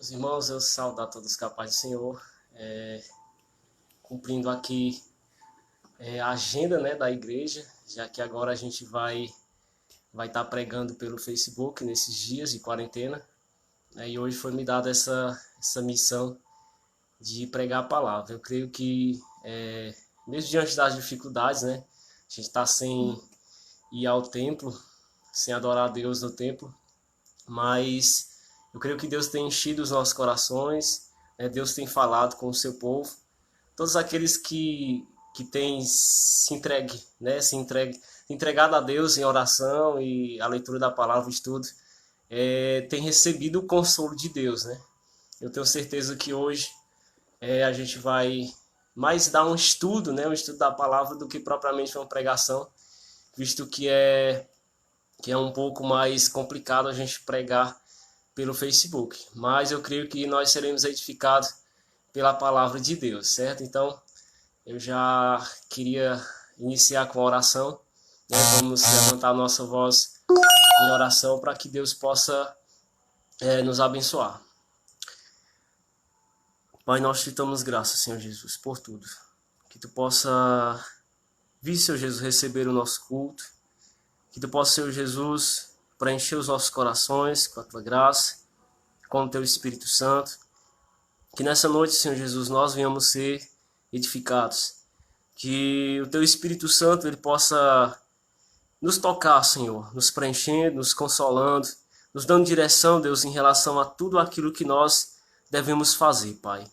Os irmãos, eu saúdo a todos capazes do Senhor, cumprindo aqui a agenda, né, da igreja, já que agora a gente vai estar pregando pelo Facebook nesses dias de quarentena, né, e hoje foi me dada essa missão de pregar a palavra. Eu creio que, mesmo diante das dificuldades, né, a gente está sem ir ao templo, sem adorar a Deus no templo, mas eu creio que Deus tem enchido os nossos corações, né? Deus tem falado com o seu povo. Todos aqueles que têm se entregue, né? Entregado a Deus em oração e a leitura da palavra, o estudo, têm recebido o consolo de Deus, né? Eu tenho certeza que hoje a gente vai mais dar um estudo, né? Um estudo da palavra do que propriamente uma pregação, visto que é um pouco mais complicado a gente pregar pelo Facebook, mas eu creio que nós seremos edificados pela palavra de Deus, certo? Então, eu já queria iniciar com a oração, né? Vamos levantar a nossa voz em oração para que Deus possa nos abençoar. Pai, nós te damos graças, Senhor Jesus, por tudo. Que tu possa vir, Senhor Jesus, receber o nosso culto, que tu possa, Senhor Jesus, preencher os nossos corações com a tua graça, com o teu Espírito Santo. Que nessa noite, Senhor Jesus, nós venhamos ser edificados. Que o teu Espírito Santo ele possa nos tocar, Senhor, nos preenchendo, nos consolando, nos dando direção, Deus, em relação a tudo aquilo que nós devemos fazer, Pai.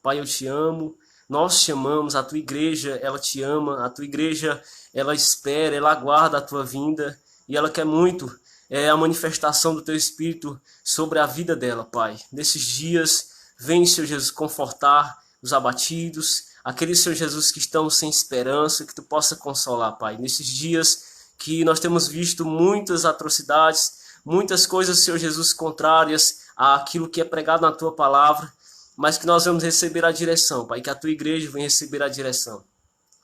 Pai, eu te amo, nós te amamos, a tua igreja, ela te ama, a tua igreja, ela espera, ela aguarda a tua vinda e ela quer muito a manifestação do teu Espírito sobre a vida dela, Pai. Nesses dias, vem, Senhor Jesus, confortar os abatidos, aqueles, Senhor Jesus, que estão sem esperança, que tu possa consolar, Pai. Nesses dias que nós temos visto muitas atrocidades, muitas coisas, Senhor Jesus, contrárias àquilo que é pregado na tua palavra, mas que nós vamos receber a direção, Pai, que a tua igreja venha receber a direção.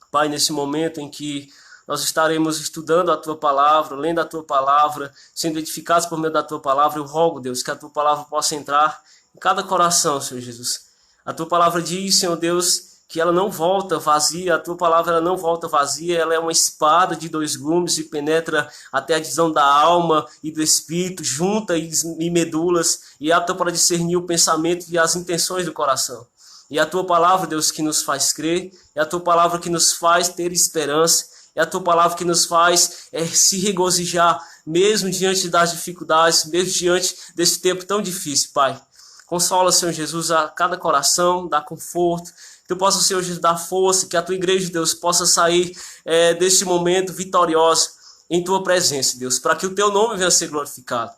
Pai, nesse momento em que nós estaremos estudando a tua palavra, lendo a tua palavra, sendo edificados por meio da tua palavra, eu rogo, Deus, que a tua palavra possa entrar em cada coração, Senhor Jesus. A tua palavra diz, Senhor Deus, que ela não volta vazia, a tua palavra ela não volta vazia, ela é uma espada de dois gumes e penetra até a divisão da alma e do espírito, junta e medulas, e é apta para discernir o pensamento e as intenções do coração. E a tua palavra, Deus, que nos faz crer, é a tua palavra que nos faz ter esperança, é a tua palavra que nos faz se regozijar, mesmo diante das dificuldades, mesmo diante desse tempo tão difícil, Pai. Consola, Senhor Jesus, a cada coração, dá conforto, que tu possa, Senhor Jesus, dar força, que a tua igreja, Deus, possa sair deste momento vitoriosa em tua presença, Deus, para que o teu nome venha a ser glorificado.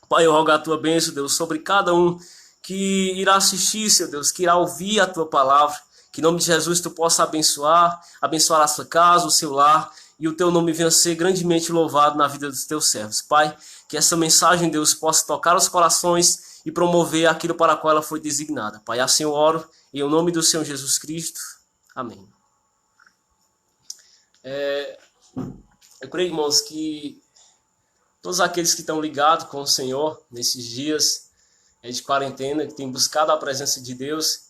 Pai, eu rogo a tua bênção, Deus, sobre cada um que irá assistir, Senhor Deus, que irá ouvir a tua palavra, que em nome de Jesus tu possa abençoar a sua casa, o seu lar, e o teu nome venha a ser grandemente louvado na vida dos teus servos. Pai, que essa mensagem, Deus, possa tocar os corações e promover aquilo para o qual ela foi designada. Pai, assim eu oro, em nome do Senhor Jesus Cristo. Amém. Eu creio, irmãos, que todos aqueles que estão ligados com o Senhor nesses dias de quarentena, que têm buscado a presença de Deus,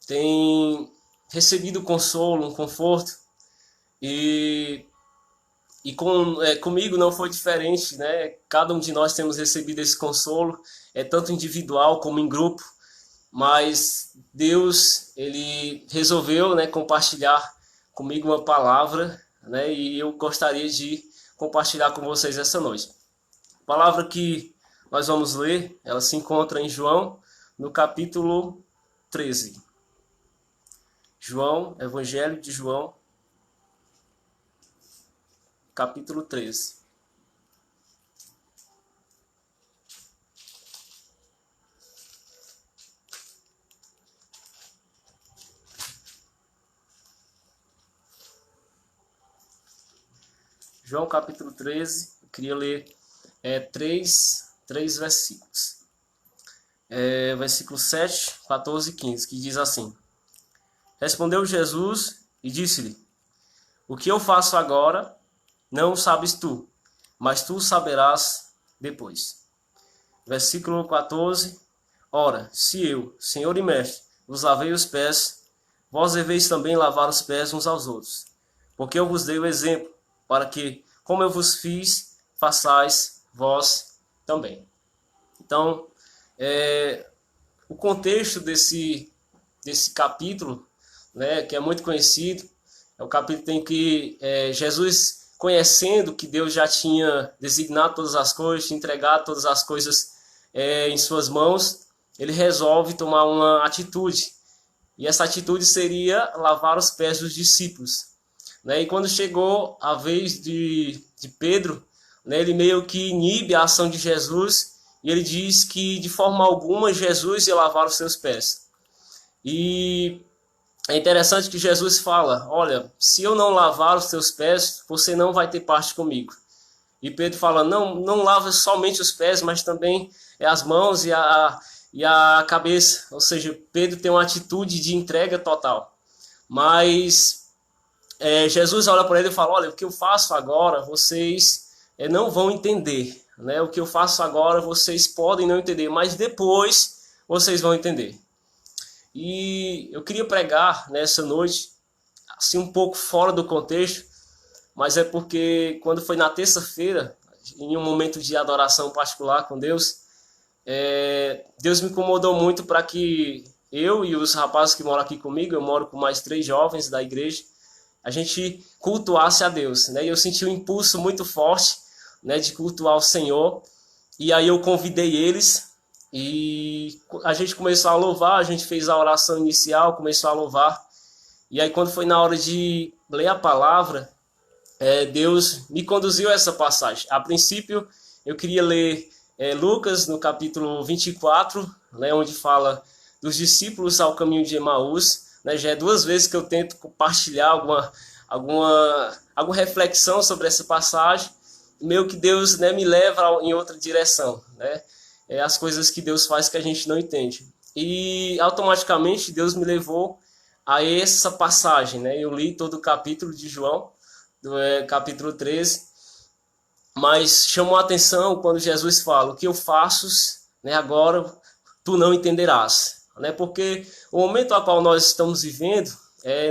têm recebido consolo, um conforto, e comigo não foi diferente, né? Cada um de nós temos recebido esse consolo, tanto individual como em grupo, mas Deus, ele resolveu, né, compartilhar comigo uma palavra, né, e eu gostaria de compartilhar com vocês essa noite. A palavra que nós vamos ler, ela se encontra em João, no capítulo 13. João, Evangelho de João, capítulo 13. João, capítulo 13, eu queria ler três versículos. Versículo 7, 14 e 15, que diz assim: Respondeu Jesus e disse-lhe: O que eu faço agora, não o sabes tu, mas tu saberás depois. Versículo 14. Ora, se eu, Senhor e Mestre, vos lavei os pés, vós deveis também lavar os pés uns aos outros. Porque eu vos dei o exemplo, para que, como eu vos fiz, façais vós também. Então, o contexto desse capítulo, né, que é muito conhecido, é o capítulo em que Jesus, conhecendo que Deus já tinha designado todas as coisas, entregado todas as coisas em suas mãos, ele resolve tomar uma atitude. E essa atitude seria lavar os pés dos discípulos. Né? E quando chegou a vez de Pedro, né, ele meio que inibe a ação de Jesus, e ele diz que de forma alguma Jesus ia lavar os seus pés. E é interessante que Jesus fala, olha, se eu não lavar os teus pés, você não vai ter parte comigo. E Pedro fala, não lava somente os pés, mas também as mãos e a cabeça. Ou seja, Pedro tem uma atitude de entrega total. Mas Jesus olha para ele e fala, olha, o que eu faço agora, vocês não vão entender. Né? O que eu faço agora, vocês podem não entender, mas depois vocês vão entender. E eu queria pregar nessa noite, assim um pouco fora do contexto, mas é porque quando foi na terça-feira, em um momento de adoração particular com Deus, Deus me incomodou muito para que eu e os rapazes que moram aqui comigo, eu moro com mais 3 jovens da igreja, a gente cultuasse a Deus. Né? E eu senti um impulso muito forte, né, de cultuar o Senhor, e aí eu convidei eles, e a gente começou a louvar, a gente fez a oração inicial, começou a louvar, e aí quando foi na hora de ler a palavra, Deus me conduziu a essa passagem. A princípio, eu queria ler Lucas, no capítulo 24, né, onde fala dos discípulos ao caminho de Emaús. Né, já é 2 vezes que eu tento compartilhar alguma reflexão sobre essa passagem, meio que Deus, né, me leva em outra direção. Né? As coisas que Deus faz que a gente não entende. E automaticamente Deus me levou a essa passagem. Né? Eu li todo o capítulo de João, capítulo 13, mas chamou a atenção quando Jesus fala, o que eu faço, né, agora tu não entenderás. Né? Porque o momento ao qual nós estamos vivendo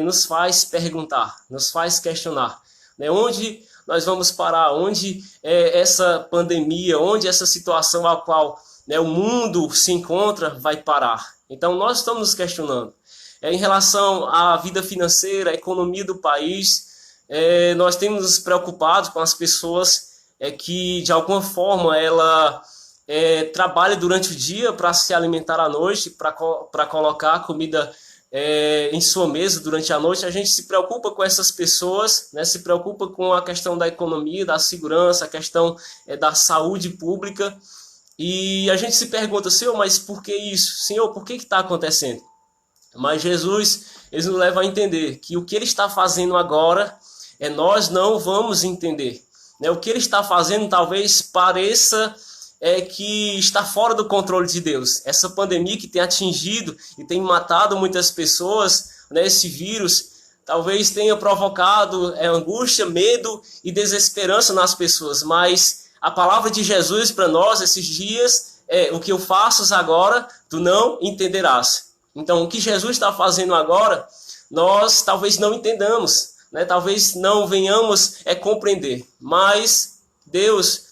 nos faz perguntar, nos faz questionar. Né? Onde nós vamos parar? Onde essa pandemia, onde essa situação a qual, né, o mundo se encontra vai parar? Então nós estamos nos questionando. Em relação à vida financeira, à economia do país, nós temos nos preocupado com as pessoas que de alguma forma ela trabalha durante o dia para se alimentar à noite, para colocar comida em sua mesa durante a noite. A gente se preocupa com essas pessoas, né? Se preocupa com a questão da economia, da segurança, a questão da saúde pública, e a gente se pergunta, Senhor, mas por que isso? Senhor, por que está acontecendo? Mas Jesus, ele nos leva a entender que o que ele está fazendo agora, nós não vamos entender. Né? O que ele está fazendo talvez pareça que está fora do controle de Deus. Essa pandemia que tem atingido e tem matado muitas pessoas, né? Esse vírus talvez tenha provocado angústia, medo e desesperança nas pessoas. Mas a palavra de Jesus para nós esses dias o que eu faço agora, tu não entenderás. Então, o que Jesus está fazendo agora, nós talvez não entendamos. Né? Talvez não venhamos compreender, mas Deus,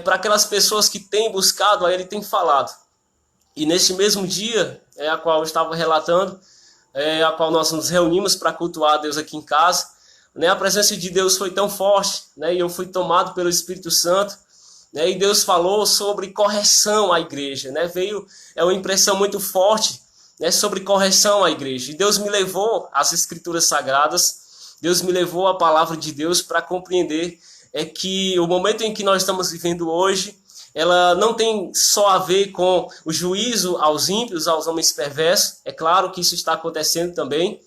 para aquelas pessoas que têm buscado, Ele tem falado. E nesse mesmo dia, a qual eu estava relatando, a qual nós nos reunimos para cultuar a Deus aqui em casa, né? A presença de Deus foi tão forte, né? E eu fui tomado pelo Espírito Santo, né? E Deus falou sobre correção à igreja, né? Veio uma impressão muito forte, né, sobre correção à igreja. E Deus me levou às Escrituras Sagradas, Deus me levou à palavra de Deus para compreender que o momento em que nós estamos vivendo hoje, ela não tem só a ver com o juízo aos ímpios, aos homens perversos. É claro que isso está acontecendo também,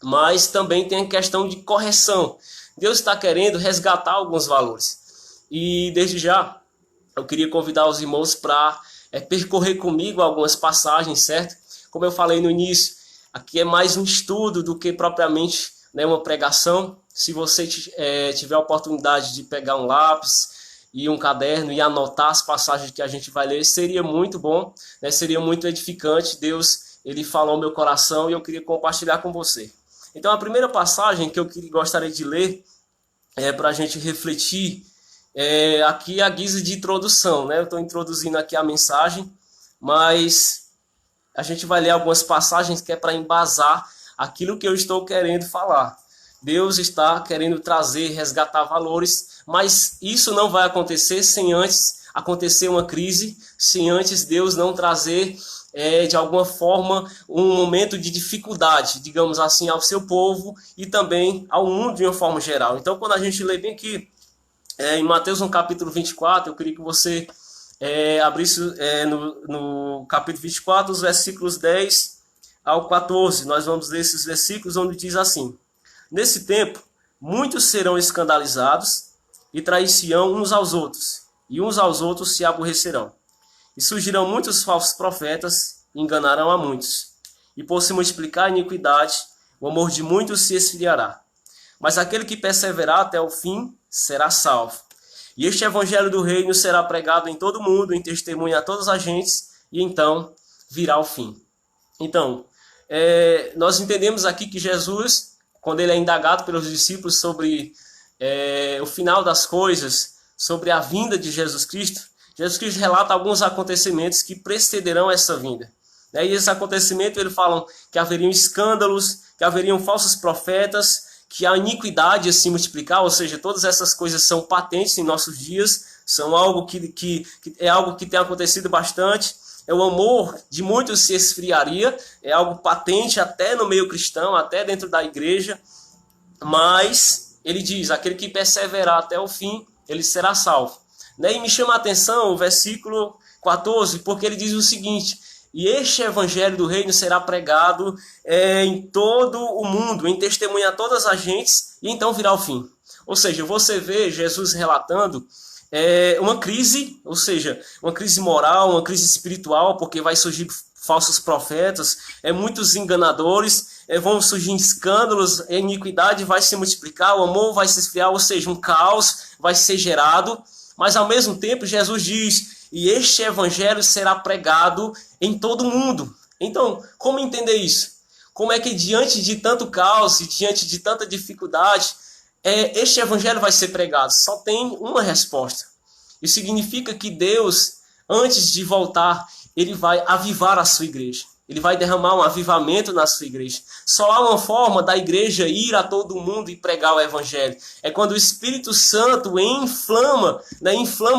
mas também tem a questão de correção. Deus está querendo resgatar alguns valores. E desde já, eu queria convidar os irmãos para percorrer comigo algumas passagens, certo? Como eu falei no início, aqui é mais um estudo do que propriamente, né, uma pregação. Se você tiver a oportunidade de pegar um lápis e um caderno e anotar as passagens que a gente vai ler, seria muito bom, né? Seria muito edificante. Deus, ele falou ao meu coração e eu queria compartilhar com você. Então, a primeira passagem que eu gostaria de ler para a gente refletir aqui a guisa de introdução, né? Eu estou introduzindo aqui a mensagem, mas a gente vai ler algumas passagens que é para embasar aquilo que eu estou querendo falar. Deus está querendo trazer, resgatar valores, mas isso não vai acontecer sem antes acontecer uma crise, sem antes Deus não trazer, de alguma forma, um momento de dificuldade, digamos assim, ao seu povo e também ao mundo de uma forma geral. Então, quando a gente lê bem aqui, em Mateus, no capítulo 24, eu queria que você abrisse no capítulo 24, os versículos 10 ao 14. Nós vamos ler esses versículos onde diz assim: Nesse tempo, muitos serão escandalizados e trair-se-ão uns aos outros, e uns aos outros se aborrecerão. E surgirão muitos falsos profetas e enganarão a muitos. E por se multiplicar a iniquidade, o amor de muitos se esfriará. Mas aquele que perseverar até o fim será salvo. E este evangelho do reino será pregado em todo o mundo, em testemunho a todas as gentes, e então virá o fim. Então, nós entendemos aqui que Jesus, quando ele é indagado pelos discípulos sobre o final das coisas, sobre a vinda de Jesus Cristo relata alguns acontecimentos que precederão essa vinda. E esses acontecimentos, eles falam que haveriam escândalos, que haveriam falsos profetas, que a iniquidade ia se multiplicar, ou seja, todas essas coisas são patentes em nossos dias, são algo que é algo que tem acontecido bastante. O amor de muitos se esfriaria, é algo patente até no meio cristão, até dentro da igreja, mas ele diz, aquele que perseverar até o fim, ele será salvo. E me chama a atenção o versículo 14, porque ele diz o seguinte: e este evangelho do reino será pregado em todo o mundo, em testemunho a todas as gentes, e então virá o fim. Ou seja, você vê Jesus relatando uma crise, ou seja, uma crise moral, uma crise espiritual, porque vai surgir falsos profetas, muitos enganadores, vão surgir escândalos, a iniquidade vai se multiplicar, o amor vai se esfriar, ou seja, um caos vai ser gerado. Mas ao mesmo tempo Jesus diz, e este evangelho será pregado em todo o mundo. Então, como entender isso? Como é que diante de tanto caos e diante de tanta dificuldade, este evangelho vai ser pregado? Só tem uma resposta. Isso significa que Deus, antes de voltar, ele vai avivar a sua igreja. Ele vai derramar um avivamento na sua igreja. Só há uma forma da igreja ir a todo mundo e pregar o evangelho. É quando o Espírito Santo inflama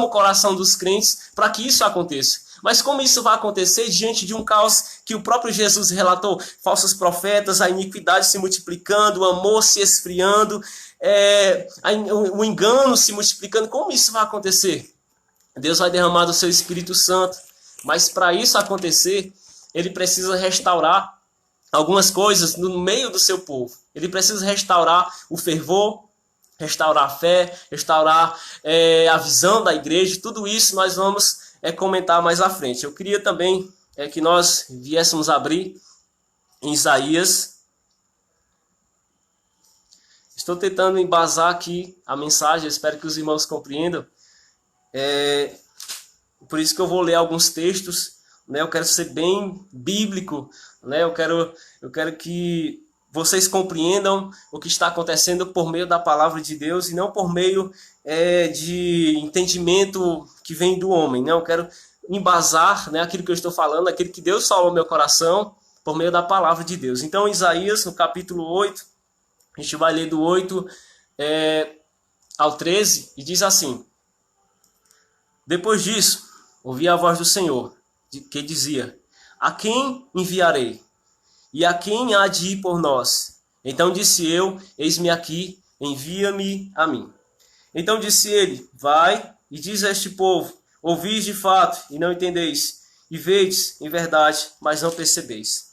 o coração dos crentes para que isso aconteça. Mas como isso vai acontecer diante de um caos que o próprio Jesus relatou? Falsos profetas, a iniquidade se multiplicando, o amor se esfriando, o engano se multiplicando. Como isso vai acontecer? Deus vai derramar do seu Espírito Santo. Mas para isso acontecer, ele precisa restaurar algumas coisas no meio do seu povo. Ele precisa restaurar o fervor, restaurar a fé, restaurar a visão da igreja. Tudo isso nós vamos comentar mais à frente. Eu queria também que nós viéssemos abrir em Isaías. Estou tentando embasar aqui a mensagem, espero que os irmãos compreendam. Por isso que eu vou ler alguns textos. Eu quero ser bem bíblico, eu quero que vocês compreendam o que está acontecendo por meio da palavra de Deus e não por meio de entendimento que vem do homem. Eu quero embasar aquilo que eu estou falando, aquilo que Deus falou no meu coração por meio da palavra de Deus. Então, Isaías, no capítulo 8, a gente vai ler do 8 ao 13, e diz assim: Depois disso, ouvi a voz do Senhor, que dizia: A quem enviarei? E a quem há de ir por nós? Então disse eu: Eis-me aqui, envia-me a mim. Então disse ele: Vai e diz a este povo: Ouvis de fato e não entendeis, e vedes em verdade, mas não percebeis.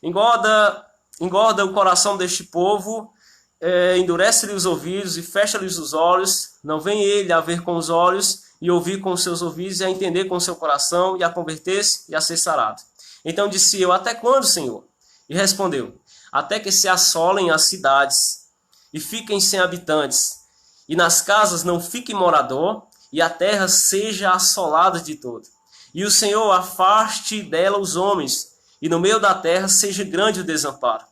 Engorda o coração deste povo, endurece-lhe os ouvidos e fecha-lhes os olhos. Não vem ele a ver com os olhos e ouvir com os seus ouvidos, e a entender com o seu coração, e a converter-se, e a ser sarado. Então disse eu: Até quando, Senhor? E respondeu: Até que se assolem as cidades, e fiquem sem habitantes, e nas casas não fique morador, e a terra seja assolada de todo. E o Senhor afaste dela os homens, e no meio da terra seja grande o desamparo.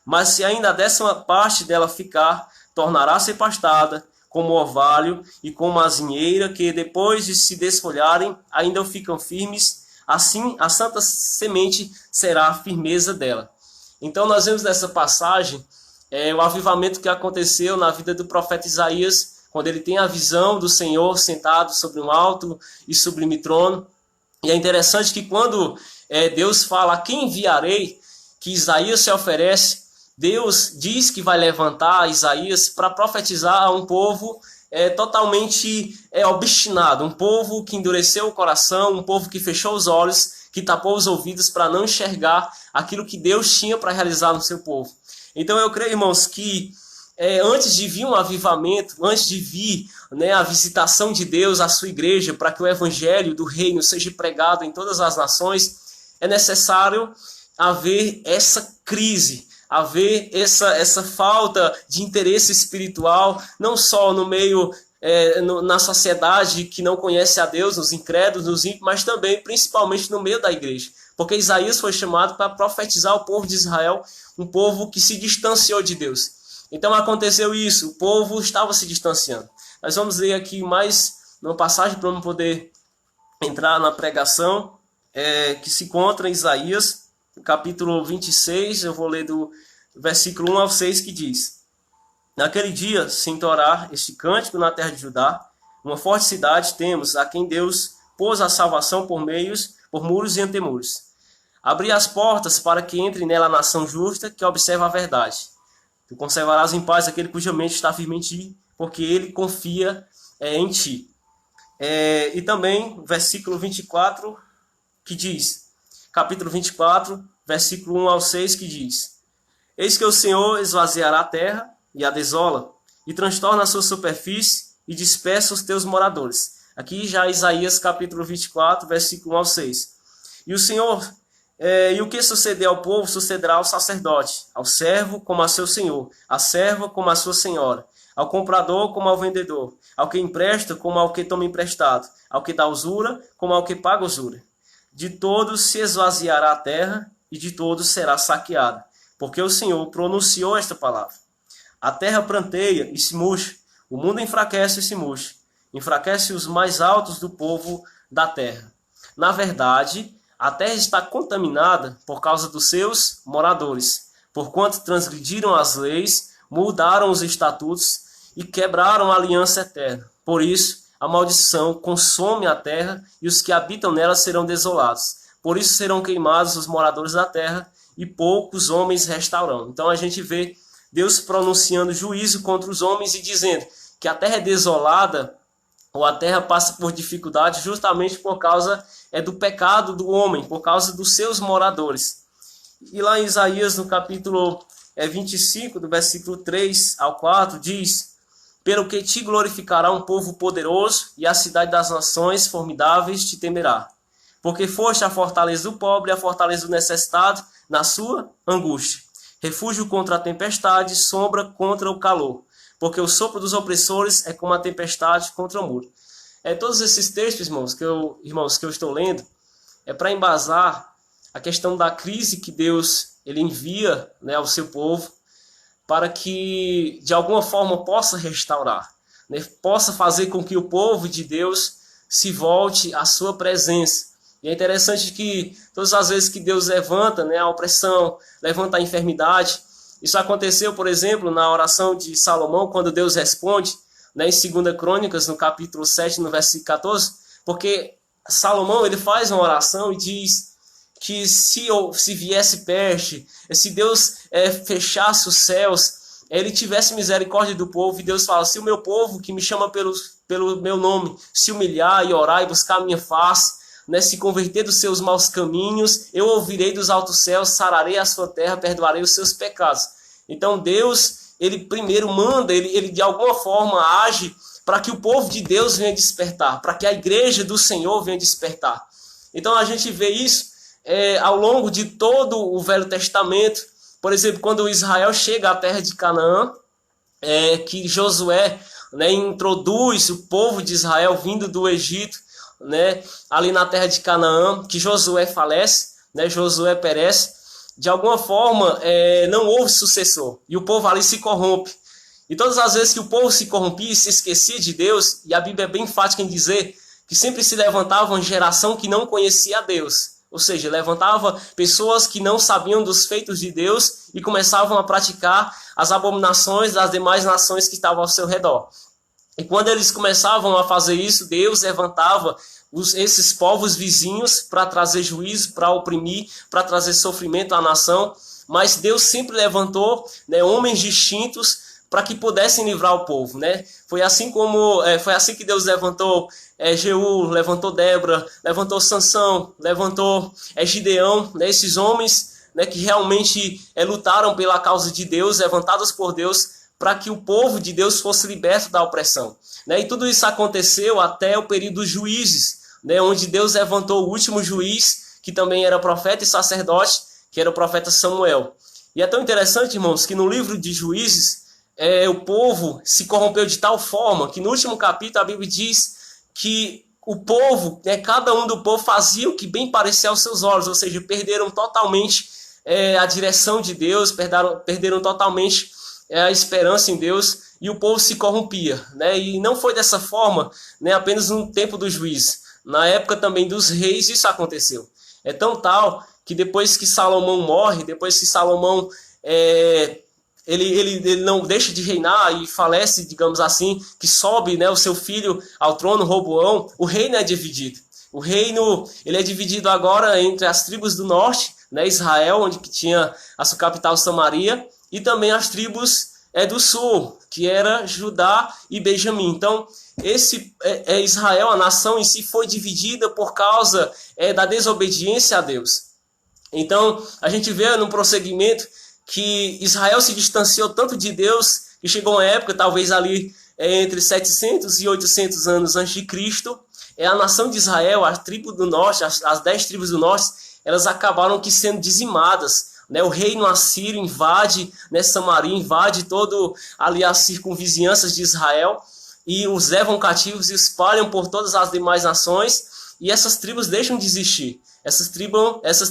Mas se ainda a 10ª parte dela ficar, tornará a ser pastada, como o orvalho e como a azinheira, que depois de se desfolharem, ainda ficam firmes. Assim, a santa semente será a firmeza dela. Então, nós vemos nessa passagem o avivamento que aconteceu na vida do profeta Isaías, quando ele tem a visão do Senhor sentado sobre um alto e sublime trono. E é interessante que quando Deus fala, a quem enviarei, que Isaías se oferece, Deus diz que vai levantar Isaías para profetizar a um povo totalmente obstinado, um povo que endureceu o coração, um povo que fechou os olhos, que tapou os ouvidos para não enxergar aquilo que Deus tinha para realizar no seu povo. Então eu creio, irmãos, que antes de vir um avivamento, antes de vir a visitação de Deus à sua igreja, para que o evangelho do reino seja pregado em todas as nações, é necessário haver essa crise, haver essa falta de interesse espiritual, não só no meio, na sociedade que não conhece a Deus, nos incrédulos, nos ímpios, mas também, principalmente, no meio da igreja. Porque Isaías foi chamado para profetizar o povo de Israel, um povo que se distanciou de Deus. Então aconteceu isso, o povo estava se distanciando. Nós vamos ler aqui mais uma passagem para não poder entrar na pregação, que se encontra em Isaías, capítulo 26, eu vou ler do versículo 1 ao 6, que diz: Naquele dia se entoará este cântico na terra de Judá, uma forte cidade temos, a quem Deus pôs a salvação por muros e antemuros. Abri as portas para que entre nela a nação justa, que observa a verdade. Tu conservarás em paz aquele cuja mente está firme em ti, porque ele confia em ti. E também, versículo 24, que diz, capítulo 24, versículo 1 ao 6, que diz: Eis que o Senhor esvaziará a terra e a desola, e transtorna a sua superfície e dispersa os teus moradores. Aqui já Isaías capítulo 24, versículo 1 ao 6. E o Senhor, e o que suceder ao povo, sucederá ao sacerdote, ao servo como a seu senhor, à serva como a sua senhora, ao comprador como ao vendedor, ao que empresta como ao que toma emprestado, ao que dá usura como ao que paga usura. De todos se esvaziará a terra, e de todos será saqueada, porque o Senhor pronunciou esta palavra. A terra pranteia e se murcha, o mundo enfraquece e se murcha, enfraquece os mais altos do povo da terra. Na verdade, a terra está contaminada por causa dos seus moradores, porquanto transgrediram as leis, mudaram os estatutos e quebraram a aliança eterna. Por isso, a maldição consome a terra e os que habitam nela serão desolados. Por isso serão queimados os moradores da terra e poucos homens restaurarão. Então a gente vê Deus pronunciando juízo contra os homens e dizendo que a terra é desolada, ou a terra passa por dificuldade justamente por causa do pecado do homem, por causa dos seus moradores. E lá em Isaías, no capítulo 25, do versículo 3 ao 4, diz: Pelo que te glorificará um povo poderoso, e a cidade das nações formidáveis te temerá. Porque foste a fortaleza do pobre e a fortaleza do necessitado na sua angústia. Refúgio contra a tempestade, sombra contra o calor. Porque o sopro dos opressores é como a tempestade contra o muro. Todos esses textos, irmãos, que eu estou lendo, é para embasar a questão da crise que Deus ele envia, ao seu povo, para que, de alguma forma, possa restaurar, possa fazer com que o povo de Deus se volte à sua presença. E é interessante que todas as vezes que Deus levanta a opressão, levanta a enfermidade, isso aconteceu, por exemplo, na oração de Salomão, quando Deus responde, em 2 Crônicas, no capítulo 7, no versículo 14, porque Salomão ele faz uma oração e diz que se viesse peste, se Deus fechasse os céus, ele tivesse misericórdia do povo, e Deus fala: se o meu povo, que me chama pelo meu nome, se humilhar e orar e buscar a minha face, se converter dos seus maus caminhos, eu ouvirei dos altos céus, sararei a sua terra, perdoarei os seus pecados. Então Deus, ele primeiro manda, ele de alguma forma age para que o povo de Deus venha despertar, para que a igreja do Senhor venha despertar. Então a gente vê isso ao longo de todo o Velho Testamento. Por exemplo, quando Israel chega à terra de Canaã, que Josué né, introduz o povo de Israel vindo do Egito, né, ali na terra de Canaã, que Josué falece, né, Josué perece. De alguma forma, não houve sucessor, e o povo ali se corrompe. E todas as vezes que o povo se corrompia e se esquecia de Deus, e a Bíblia é bem enfática em dizer que sempre se levantava uma geração que não conhecia a Deus. Ou seja, levantava pessoas que não sabiam dos feitos de Deus e começavam a praticar as abominações das demais nações que estavam ao seu redor. E quando eles começavam a fazer isso, Deus levantava esses povos vizinhos para trazer juízo, para oprimir, para trazer sofrimento à nação. Mas Deus sempre levantou, né, homens distintos para que pudessem livrar o povo, né? Foi assim que Deus levantou Jeú, levantou Débora, levantou Sansão, levantou Gideão, né? Esses homens, né, que realmente lutaram pela causa de Deus, levantados por Deus, para que o povo de Deus fosse liberto da opressão, né? E tudo isso aconteceu até o período dos juízes, né, onde Deus levantou o último juiz, que também era profeta e sacerdote, que era o profeta Samuel. E é tão interessante, irmãos, que no livro de Juízes, o povo se corrompeu de tal forma que no último capítulo a Bíblia diz que o povo, né, cada um do povo fazia o que bem parecia aos seus olhos, ou seja, perderam totalmente a direção de Deus, perderam totalmente a esperança em Deus, e o povo se corrompia, né? E não foi dessa forma, né, apenas no tempo do juízo. Na época também dos reis isso aconteceu. É tão tal que depois que Salomão morre, depois que Salomão ele não deixa de reinar e falece, digamos assim, que sobe, né, o seu filho ao trono, Roboão, o reino é dividido. O reino ele é dividido agora entre as tribos do norte, né, Israel, onde que tinha a sua capital Samaria, e também as tribos do sul, que era Judá e Benjamim. Então, Israel, a nação em si, foi dividida por causa da desobediência a Deus. Então, a gente vê no prosseguimento que Israel se distanciou tanto de Deus que chegou uma época, talvez ali entre 700 e 800 anos antes de Cristo, a nação de Israel, a tribo do norte, as 10 tribos do norte, elas acabaram que sendo dizimadas, né? O reino assírio invade, né, Samaria, invade todo ali as circunvizinhanças de Israel e os levam cativos e espalham por todas as demais nações, e essas tribos deixam de existir. Essas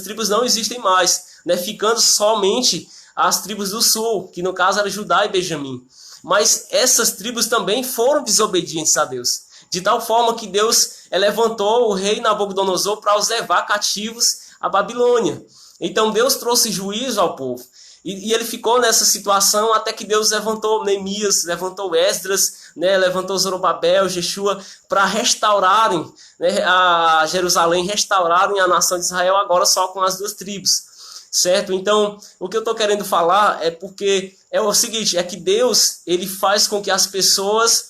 tribos não existem mais, né, ficando somente as tribos do sul, que no caso era Judá e Benjamim. Mas essas tribos também foram desobedientes a Deus, de tal forma que Deus levantou o rei Nabucodonosor para os levar cativos à Babilônia. Então Deus trouxe juízo ao povo. E ele ficou nessa situação até que Deus levantou Neemias, levantou Esdras, né, levantou Zorobabel, Jeshua, para restaurarem, né, a Jerusalém, restaurarem a nação de Israel agora só com as 2 tribos. Certo? Então, o que eu estou querendo falar porque é o seguinte, é que Deus, ele faz com que as pessoas,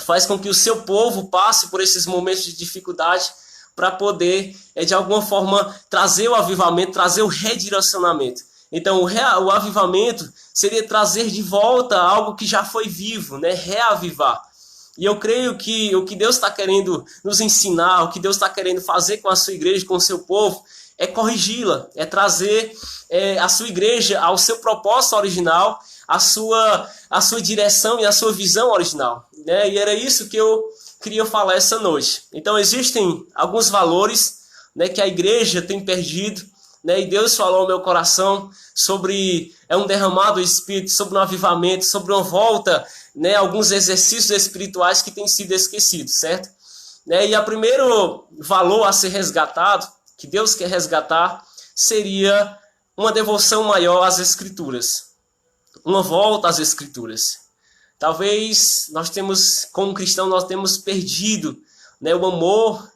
faz com que o seu povo passe por esses momentos de dificuldade para poder, de alguma forma, trazer o avivamento, trazer o redirecionamento. Então, o avivamento seria trazer de volta algo que já foi vivo, né? Reavivar. E eu creio que o que Deus está querendo nos ensinar, o que Deus está querendo fazer com a sua igreja, com o seu povo, é corrigi-la, é trazer a sua igreja ao seu propósito original, a sua direção e a sua visão original, né? E era isso que eu queria falar essa noite. Então existem alguns valores, né, que a igreja tem perdido, né, e Deus falou ao meu coração sobre um derramado do Espírito, sobre um avivamento, sobre uma volta, né, alguns exercícios espirituais que têm sido esquecidos, certo? Né, e o primeiro valor a ser resgatado, que Deus quer resgatar, seria uma devoção maior às Escrituras, uma volta às Escrituras. Talvez nós temos, como cristão, nós temos perdido, né, o amor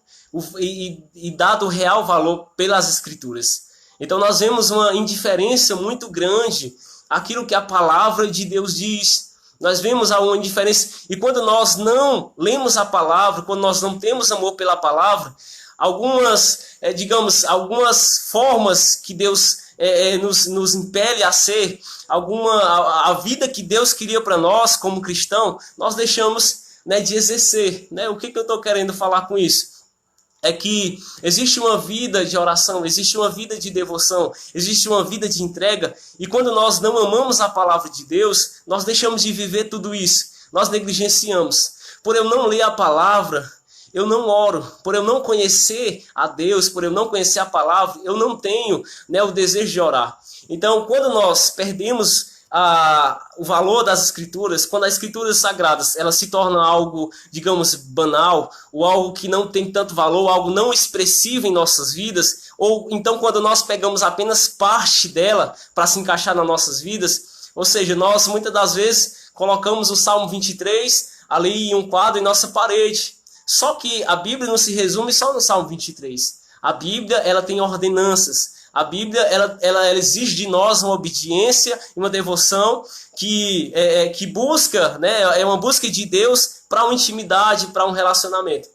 e dado o real valor pelas Escrituras. Então nós vemos uma indiferença muito grande àquilo que a palavra de Deus diz. Nós vemos uma indiferença, e quando nós não lemos a palavra, quando nós não temos amor pela palavra, algumas formas que Deus nos impele a ser, a vida que Deus queria para nós como cristão, nós deixamos, né, de exercer, né? O que eu estou querendo falar com isso? É que existe uma vida de oração, existe uma vida de devoção, existe uma vida de entrega, e quando nós não amamos a palavra de Deus, nós deixamos de viver tudo isso. nós negligenciamos. Por eu não ler a palavra, eu não oro. Por eu não conhecer a Deus, por eu não conhecer a palavra, eu não tenho, né, o desejo de orar. Então, quando nós perdemos o valor das escrituras, quando as escrituras sagradas elas se tornam algo, digamos, banal, ou algo que não tem tanto valor, algo não expressivo em nossas vidas, ou então quando nós pegamos apenas parte dela para se encaixar nas nossas vidas, ou seja, nós muitas das vezes colocamos o Salmo 23 ali em um quadro em nossa parede. Só que a Bíblia não se resume só no Salmo 23. A Bíblia ela tem ordenanças. A Bíblia ela exige de nós uma obediência e uma devoção que busca, né, é uma busca de Deus para uma intimidade, para um relacionamento.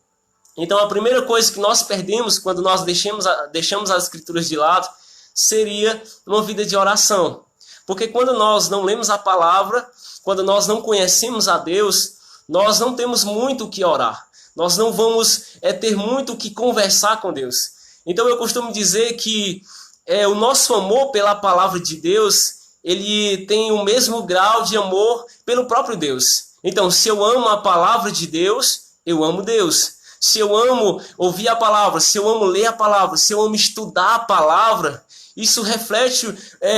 Então a primeira coisa que nós perdemos quando nós deixamos as escrituras de lado seria uma vida de oração. Porque quando nós não lemos a palavra, quando nós não conhecemos a Deus, nós não temos muito o que orar. Nós não vamos ter muito o que conversar com Deus. Então eu costumo dizer que o nosso amor pela palavra de Deus, ele tem o mesmo grau de amor pelo próprio Deus. Então, se eu amo a palavra de Deus, eu amo Deus. Se eu amo ouvir a palavra, se eu amo ler a palavra, se eu amo estudar a palavra, isso reflete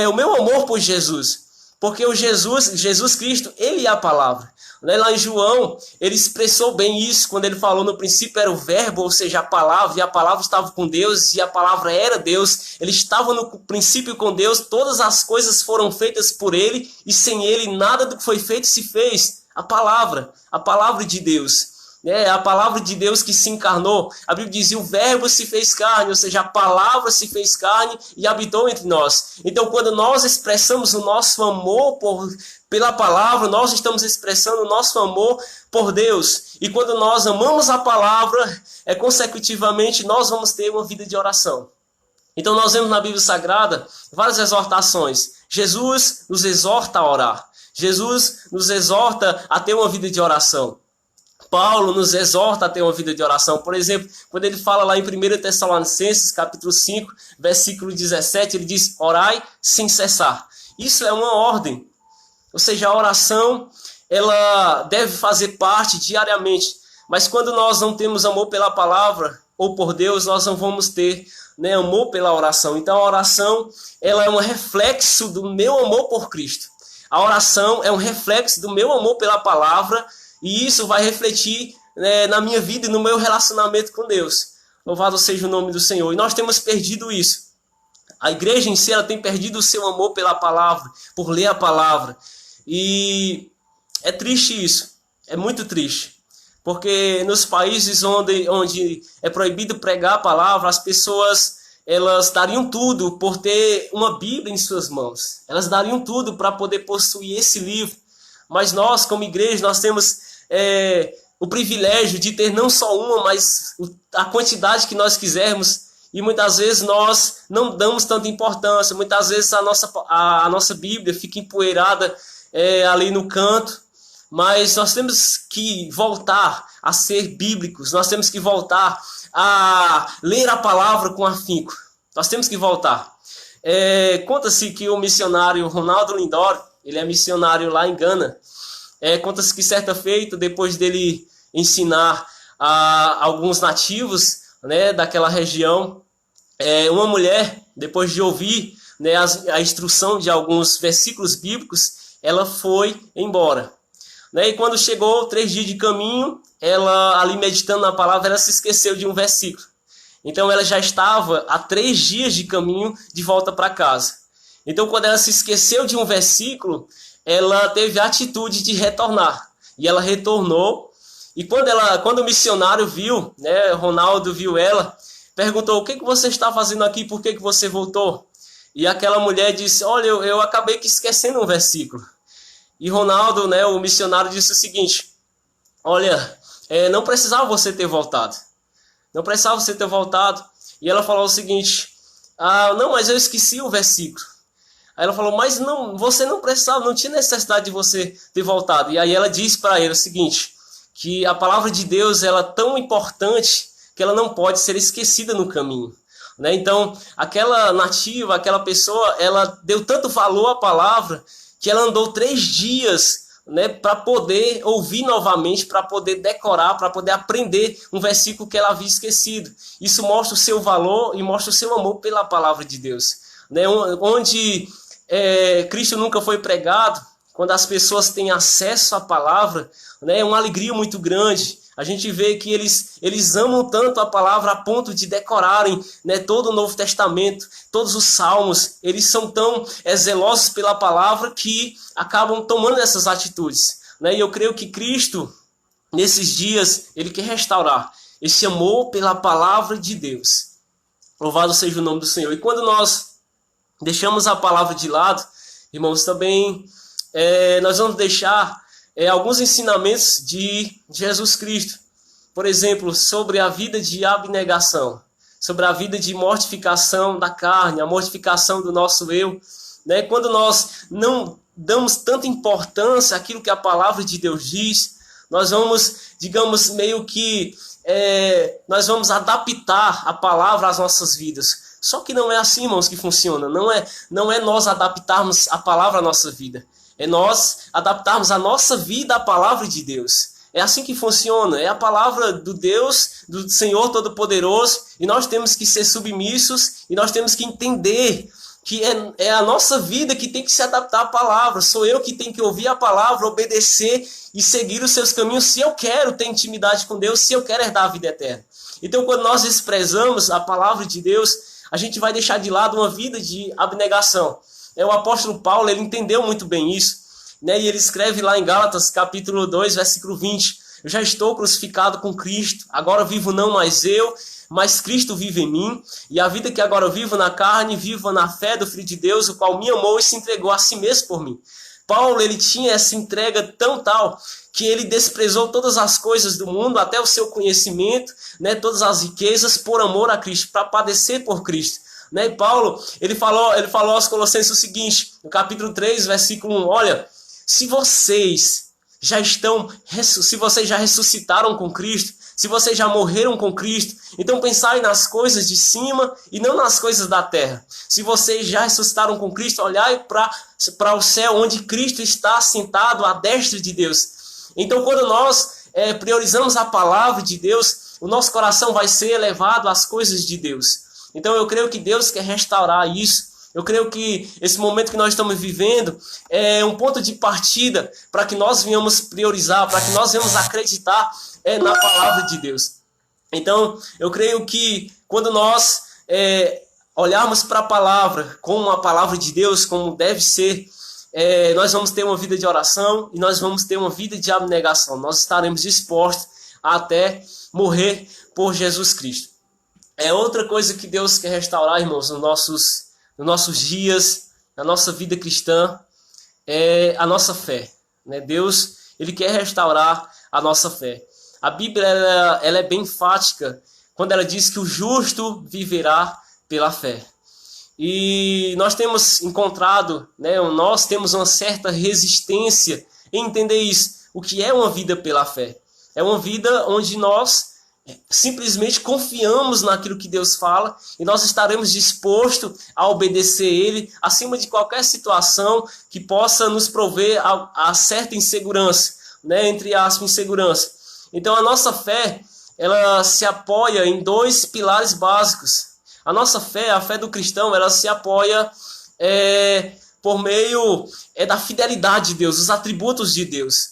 o meu amor por Jesus. Porque o Jesus Cristo, ele é a palavra. Lá em João, ele expressou bem isso quando ele falou no princípio era o verbo, ou seja, a palavra, e a palavra estava com Deus, e a palavra era Deus. Ele estava no princípio com Deus, todas as coisas foram feitas por ele, e sem ele nada do que foi feito se fez. A palavra de Deus. A palavra de Deus que se encarnou. A Bíblia dizia, o verbo se fez carne, ou seja, a palavra se fez carne e habitou entre nós. Então, quando nós expressamos o nosso amor pela palavra, nós estamos expressando o nosso amor por Deus. E quando nós amamos a palavra, consecutivamente, nós vamos ter uma vida de oração. Então, nós vemos na Bíblia Sagrada várias exortações. Jesus nos exorta a orar. Jesus nos exorta a ter uma vida de oração. Paulo nos exorta a ter uma vida de oração. Por exemplo, quando ele fala lá em 1 Tessalonicenses, capítulo 5, versículo 17, ele diz, orai sem cessar. Isso é uma ordem. Ou seja, a oração, ela deve fazer parte diariamente. Mas quando nós não temos amor pela palavra ou por Deus, nós não vamos ter, né, amor pela oração. Então a oração, ela é um reflexo do meu amor por Cristo. A oração é um reflexo do meu amor pela palavra. E isso vai refletir, né, na minha vida e no meu relacionamento com Deus. Louvado seja o nome do Senhor. E nós temos perdido isso. A igreja em si ela tem perdido o seu amor pela palavra, por ler a palavra. E é triste isso. É muito triste. Porque nos países onde é proibido pregar a palavra, as pessoas elas dariam tudo por ter uma Bíblia em suas mãos. Elas dariam tudo para poder possuir esse livro. Mas nós, como igreja, nós temos o privilégio de ter não só uma, mas a quantidade que nós quisermos. E muitas vezes nós não damos tanta importância. Muitas vezes a nossa Bíblia fica empoeirada ali no canto. Mas nós temos que voltar a ser bíblicos. Nós temos que voltar a ler a palavra com afinco. Nós temos que voltar. Conta-se que o missionário Ronaldo Lindor, ele é missionário lá em Gana. Conta-se que certa feita, depois dele ensinar a alguns nativos, né, daquela região, uma mulher, depois de ouvir, né, a instrução de alguns versículos bíblicos, ela foi embora. Né, e quando chegou 3 dias de caminho, ela ali meditando na palavra, ela se esqueceu de um versículo. Então ela já estava há 3 dias de caminho de volta para casa. Então quando ela se esqueceu de um versículo, ela teve a atitude de retornar. E ela retornou. E quando o missionário viu, né, Ronaldo viu ela, perguntou, o que você está fazendo aqui? Por que você voltou? E aquela mulher disse, olha, eu acabei esquecendo um versículo. E Ronaldo, né, o missionário, disse o seguinte, olha, não precisava você ter voltado. Não precisava você ter voltado. E ela falou o seguinte, não, mas eu esqueci o versículo. Aí ela falou, mas não, você não precisava, não tinha necessidade de você ter voltado. E aí ela disse para ele o seguinte, que a palavra de Deus ela é tão importante que ela não pode ser esquecida no caminho. Né? Então, aquela nativa, aquela pessoa, ela deu tanto valor à palavra que ela andou 3 dias, né, para poder ouvir novamente, para poder decorar, para poder aprender um versículo que ela havia esquecido. Isso mostra o seu valor e mostra o seu amor pela palavra de Deus. Né, onde Cristo nunca foi pregado, quando as pessoas têm acesso à palavra, né, é uma alegria muito grande. A gente vê que eles amam tanto a palavra a ponto de decorarem, né, todo o Novo Testamento, todos os salmos. Eles são tão zelosos pela palavra que acabam tomando essas atitudes. Né? E eu creio que Cristo, nesses dias, ele quer restaurar esse amor pela palavra de Deus. Louvado seja o nome do Senhor. E quando nós deixamos a palavra de lado, irmãos, também nós vamos deixar alguns ensinamentos de Jesus Cristo. Por exemplo, sobre a vida de abnegação, sobre a vida de mortificação da carne, a mortificação do nosso eu. Né? Quando nós não damos tanta importância àquilo que a palavra de Deus diz, nós vamos, digamos, meio que nós vamos adaptar a palavra às nossas vidas. Só que não é assim, irmãos, que funciona. Não é nós adaptarmos a palavra à nossa vida. É nós adaptarmos a nossa vida à palavra de Deus. É assim que funciona. É a palavra do Deus, do Senhor Todo-Poderoso. E nós temos que ser submissos. E nós temos que entender que é a nossa vida que tem que se adaptar à palavra. Sou eu que tenho que ouvir a palavra, obedecer e seguir os seus caminhos. Se eu quero ter intimidade com Deus, se eu quero herdar a vida eterna. Então, quando nós desprezamos a palavra de Deus, a gente vai deixar de lado uma vida de abnegação. O apóstolo Paulo, ele entendeu muito bem isso, né? E ele escreve lá em Gálatas, capítulo 2, versículo 20, eu já estou crucificado com Cristo, agora vivo não mais eu, mas Cristo vive em mim, e a vida que agora eu vivo na carne, vivo na fé do Filho de Deus, o qual me amou e se entregou a si mesmo por mim. Paulo, ele tinha essa entrega tão tal, que ele desprezou todas as coisas do mundo, até o seu conhecimento, né, todas as riquezas, por amor a Cristo, para padecer por Cristo. Né? E Paulo, ele falou aos Colossenses o seguinte, no capítulo 3, versículo 1, olha, se vocês já ressuscitaram com Cristo, se vocês já morreram com Cristo, então pensai nas coisas de cima e não nas coisas da terra. Se vocês já ressuscitaram com Cristo, olhai para o céu, onde Cristo está sentado à destra de Deus. Então, quando nós priorizamos a palavra de Deus, o nosso coração vai ser elevado às coisas de Deus. Então eu creio que Deus quer restaurar isso. Eu creio que esse momento que nós estamos vivendo é um ponto de partida para que nós venhamos priorizar, para que nós venhamos acreditar na palavra de Deus. Então eu creio que quando nós olharmos para a palavra como a palavra de Deus, como deve ser, nós vamos ter uma vida de oração e nós vamos ter uma vida de abnegação. Nós estaremos dispostos a até morrer por Jesus Cristo. É outra coisa que Deus quer restaurar, irmãos, nos nossos dias, na nossa vida cristã, é a nossa fé. Né? Deus, ele quer restaurar a nossa fé. A Bíblia ela é bem enfática quando ela diz que o justo viverá pela fé. E nós temos encontrado, né, nós temos uma certa resistência em entender isso. O que é uma vida pela fé? É uma vida onde nós simplesmente confiamos naquilo que Deus fala e nós estaremos dispostos a obedecer Ele acima de qualquer situação que possa nos prover a certa insegurança, né? Entre aspas, insegurança. Então a nossa fé, ela se apoia em dois pilares básicos. A nossa fé, a fé do cristão, ela se apoia por meio da fidelidade de Deus, os atributos de Deus.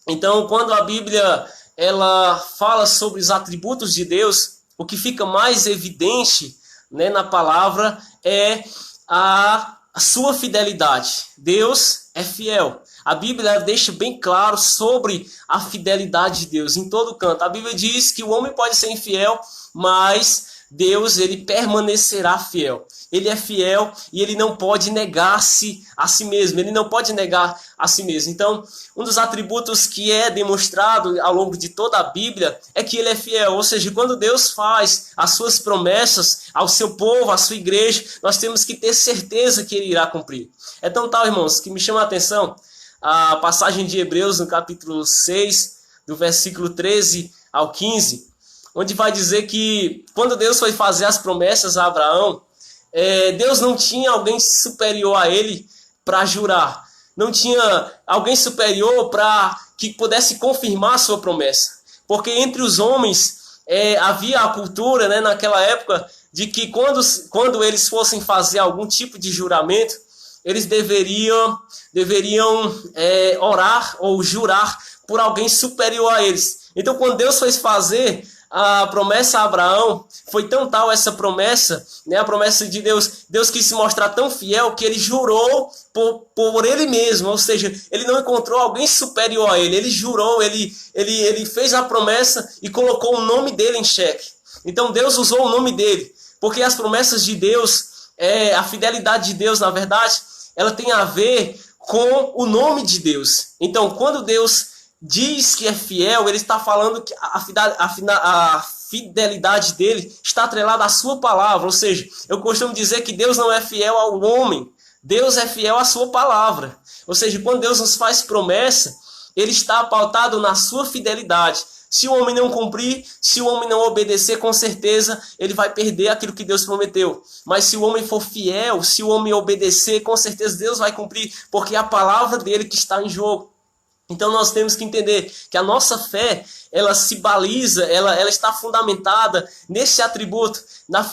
Então quando a Bíblia ela fala sobre os atributos de Deus, o que fica mais evidente, né, na palavra é a sua fidelidade. Deus é fiel. A Bíblia deixa bem claro sobre a fidelidade de Deus em todo canto. A Bíblia diz que o homem pode ser infiel, mas Deus, ele permanecerá fiel. Ele é fiel e ele não pode negar-se a si mesmo. Ele não pode negar a si mesmo. Então, um dos atributos que é demonstrado ao longo de toda a Bíblia é que ele é fiel. Ou seja, quando Deus faz as suas promessas ao seu povo, à sua igreja, nós temos que ter certeza que ele irá cumprir. É tão tal, irmãos, que me chama a atenção a passagem de Hebreus no capítulo 6, do versículo 13 ao 15, onde vai dizer que quando Deus foi fazer as promessas a Abraão, Deus não tinha alguém superior a ele para jurar. não tinha alguém superior para que pudesse confirmar a sua promessa. Porque entre os homens havia a cultura, né, naquela época, de que quando eles fossem fazer algum tipo de juramento, eles deveriam orar ou jurar por alguém superior a eles. Então, quando Deus foi fazer a promessa a Abraão, foi tão tal essa promessa, né, a promessa de Deus, Deus quis se mostrar tão fiel que ele jurou por ele mesmo, ou seja, ele não encontrou alguém superior a ele, ele jurou, ele fez a promessa e colocou o nome dele em xeque. Então Deus usou o nome dele, porque as promessas de Deus, a fidelidade de Deus, na verdade, ela tem a ver com o nome de Deus. Então, quando Deus diz que é fiel, ele está falando que a fidelidade dele está atrelada à sua palavra. Ou seja, eu costumo dizer que Deus não é fiel ao homem, Deus é fiel à sua palavra. Ou seja, quando Deus nos faz promessa, ele está pautado na sua fidelidade. Se o homem não cumprir, se o homem não obedecer, com certeza ele vai perder aquilo que Deus prometeu. Mas se o homem for fiel, se o homem obedecer, com certeza Deus vai cumprir, porque é a palavra dele que está em jogo. Então nós temos que entender que a nossa fé, ela se baliza, ela está fundamentada nesse atributo, na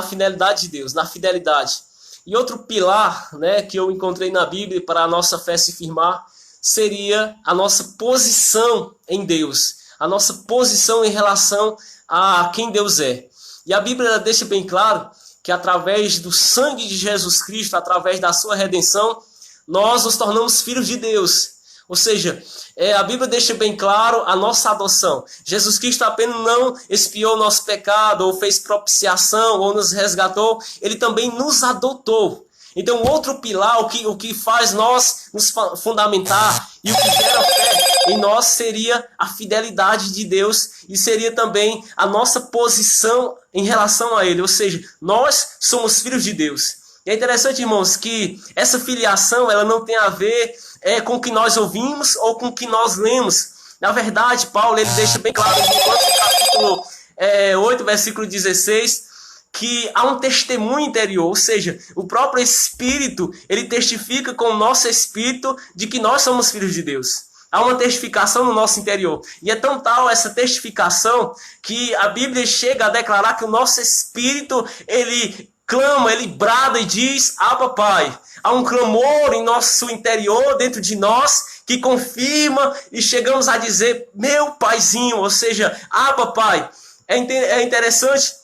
fidelidade de Deus, na fidelidade. E outro pilar, né, que eu encontrei na Bíblia para a nossa fé se firmar, seria a nossa posição em Deus, a nossa posição em relação a quem Deus é. E a Bíblia deixa bem claro que através do sangue de Jesus Cristo, através da sua redenção, nós nos tornamos filhos de Deus. Ou seja, a Bíblia deixa bem claro a nossa adoção. Jesus Cristo apenas não expiou o nosso pecado, ou fez propiciação, ou nos resgatou. Ele também nos adotou. Então, outro pilar, o que faz nós nos fundamentar e o que gera fé em nós seria a fidelidade de Deus e seria também a nossa posição em relação a Ele. Ou seja, nós somos filhos de Deus. E é interessante, irmãos, que essa filiação ela não tem a ver com o que nós ouvimos ou com o que nós lemos. Na verdade, Paulo ele deixa bem claro no capítulo 8, versículo 16, que há um testemunho interior, ou seja, o próprio Espírito, ele testifica com o nosso Espírito de que nós somos filhos de Deus. Há uma testificação no nosso interior. E é tão tal essa testificação que a Bíblia chega a declarar que o nosso Espírito, ele clama, ele brada e diz, Abba, Pai. Há um clamor em nosso interior, dentro de nós, que confirma e chegamos a dizer, meu Paizinho, ou seja, Abba, Pai. É interessante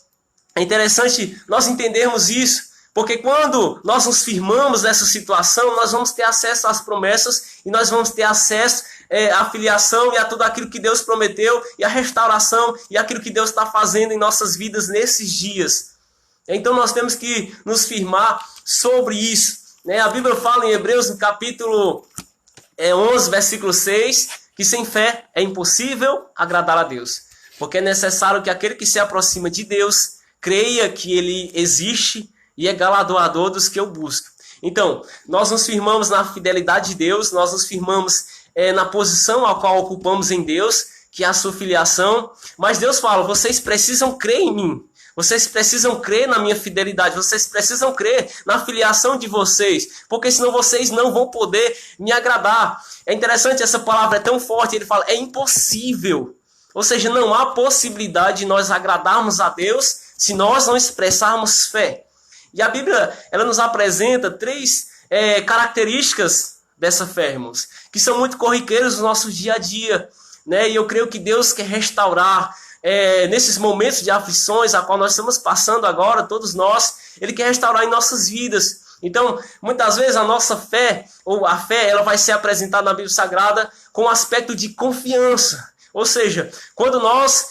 nós entendermos isso, porque quando nós nos firmamos nessa situação, nós vamos ter acesso às promessas e nós vamos ter acesso à filiação e a tudo aquilo que Deus prometeu e a restauração e aquilo que Deus está fazendo em nossas vidas nesses dias. Então nós temos que nos firmar sobre isso. A Bíblia fala em Hebreus, no capítulo 11, versículo 6, que sem fé é impossível agradar a Deus. Porque é necessário que aquele que se aproxima de Deus creia que Ele existe e é galardoador dos que o buscam. Então, nós nos firmamos na fidelidade de Deus, nós nos firmamos na posição a qual ocupamos em Deus, que é a sua filiação. Mas Deus fala, vocês precisam crer em mim. Vocês precisam crer na minha fidelidade, vocês precisam crer na filiação de vocês, porque senão vocês não vão poder me agradar. É interessante, essa palavra é tão forte, ele fala, é impossível. Ou seja, não há possibilidade de nós agradarmos a Deus se nós não expressarmos fé. E a Bíblia ela nos apresenta três características dessa fé, irmãos, que são muito corriqueiras no nosso dia a dia. Né? E eu creio que Deus quer restaurar nesses momentos de aflições a qual nós estamos passando agora, todos nós, Ele quer restaurar em nossas vidas. Então, muitas vezes a nossa fé, ou a fé, ela vai ser apresentada na Bíblia Sagrada com um aspecto de confiança. Ou seja, quando nós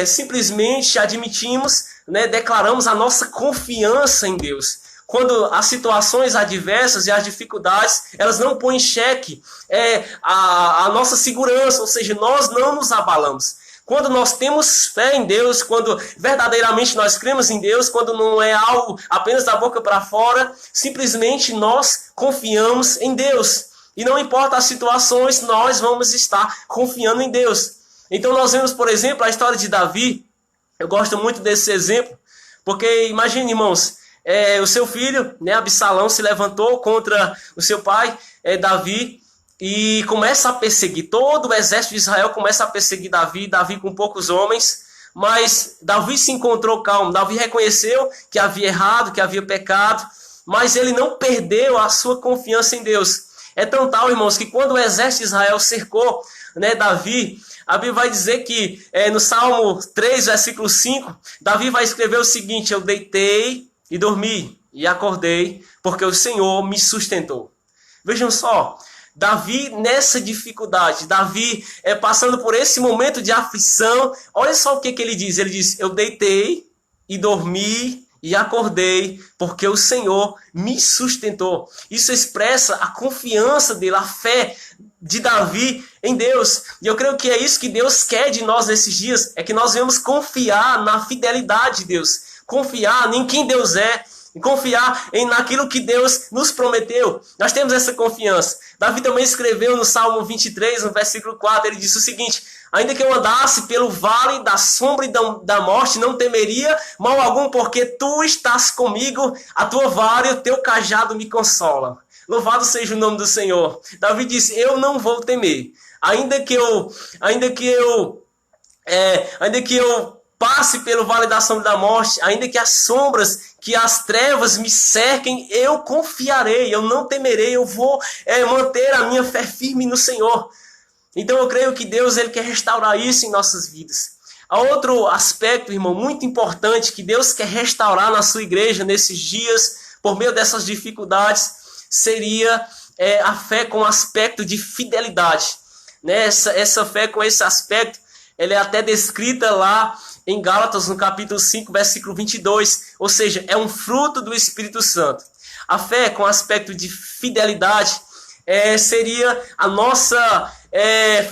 simplesmente admitimos, né, declaramos a nossa confiança em Deus. Quando as situações adversas e as dificuldades, elas não põem em xeque a nossa segurança, ou seja, nós não nos abalamos. Quando nós temos fé em Deus, quando verdadeiramente nós cremos em Deus, quando não é algo apenas da boca para fora, simplesmente nós confiamos em Deus. E não importa as situações, nós vamos estar confiando em Deus. Então nós vemos, por exemplo, a história de Davi. Eu gosto muito desse exemplo, porque imagine, irmãos, o seu filho, né, Absalão, se levantou contra o seu pai, Davi, e começa a perseguir. Todo o exército de Israel começa a perseguir Davi, Davi com poucos homens, mas Davi se encontrou calmo. Davi reconheceu que havia errado, que havia pecado, mas ele não perdeu a sua confiança em Deus. É tão tal, irmãos, que quando o exército de Israel cercou, né, Davi, a Bíblia vai dizer que no Salmo 3, versículo 5, Davi vai escrever o seguinte: eu deitei e dormi e acordei, porque o Senhor me sustentou. Vejam só, Davi nessa dificuldade, Davi passando por esse momento de aflição, olha só o que ele diz. Ele diz: eu deitei e dormi e acordei, porque o Senhor me sustentou. Isso expressa a confiança dele, a fé de Davi em Deus. E eu creio que é isso que Deus quer de nós nesses dias, é que nós venhamos confiar na fidelidade de Deus, confiar em quem Deus é, e confiar naquilo que Deus nos prometeu. Nós temos essa confiança. Davi também escreveu no Salmo 23, no versículo 4, ele disse o seguinte: ainda que eu andasse pelo vale da sombra e da morte, não temeria mal algum, porque tu estás comigo, a tua vara e o teu cajado me consolam. Louvado seja o nome do Senhor. Davi disse: eu não vou temer, ainda que eu passe pelo vale da sombra da morte, ainda que as sombras, que as trevas me cerquem, eu confiarei, eu não temerei, eu vou manter a minha fé firme no Senhor. Então eu creio que Deus ele quer restaurar isso em nossas vidas. Há outro aspecto, irmão, muito importante que Deus quer restaurar na sua igreja nesses dias, por meio dessas dificuldades, seria a fé com aspecto de fidelidade. Né? Essa fé com esse aspecto, ela é até descrita lá em Gálatas, no capítulo 5, versículo 22, ou seja, é um fruto do Espírito Santo. A fé com aspecto de fidelidade seria a nossa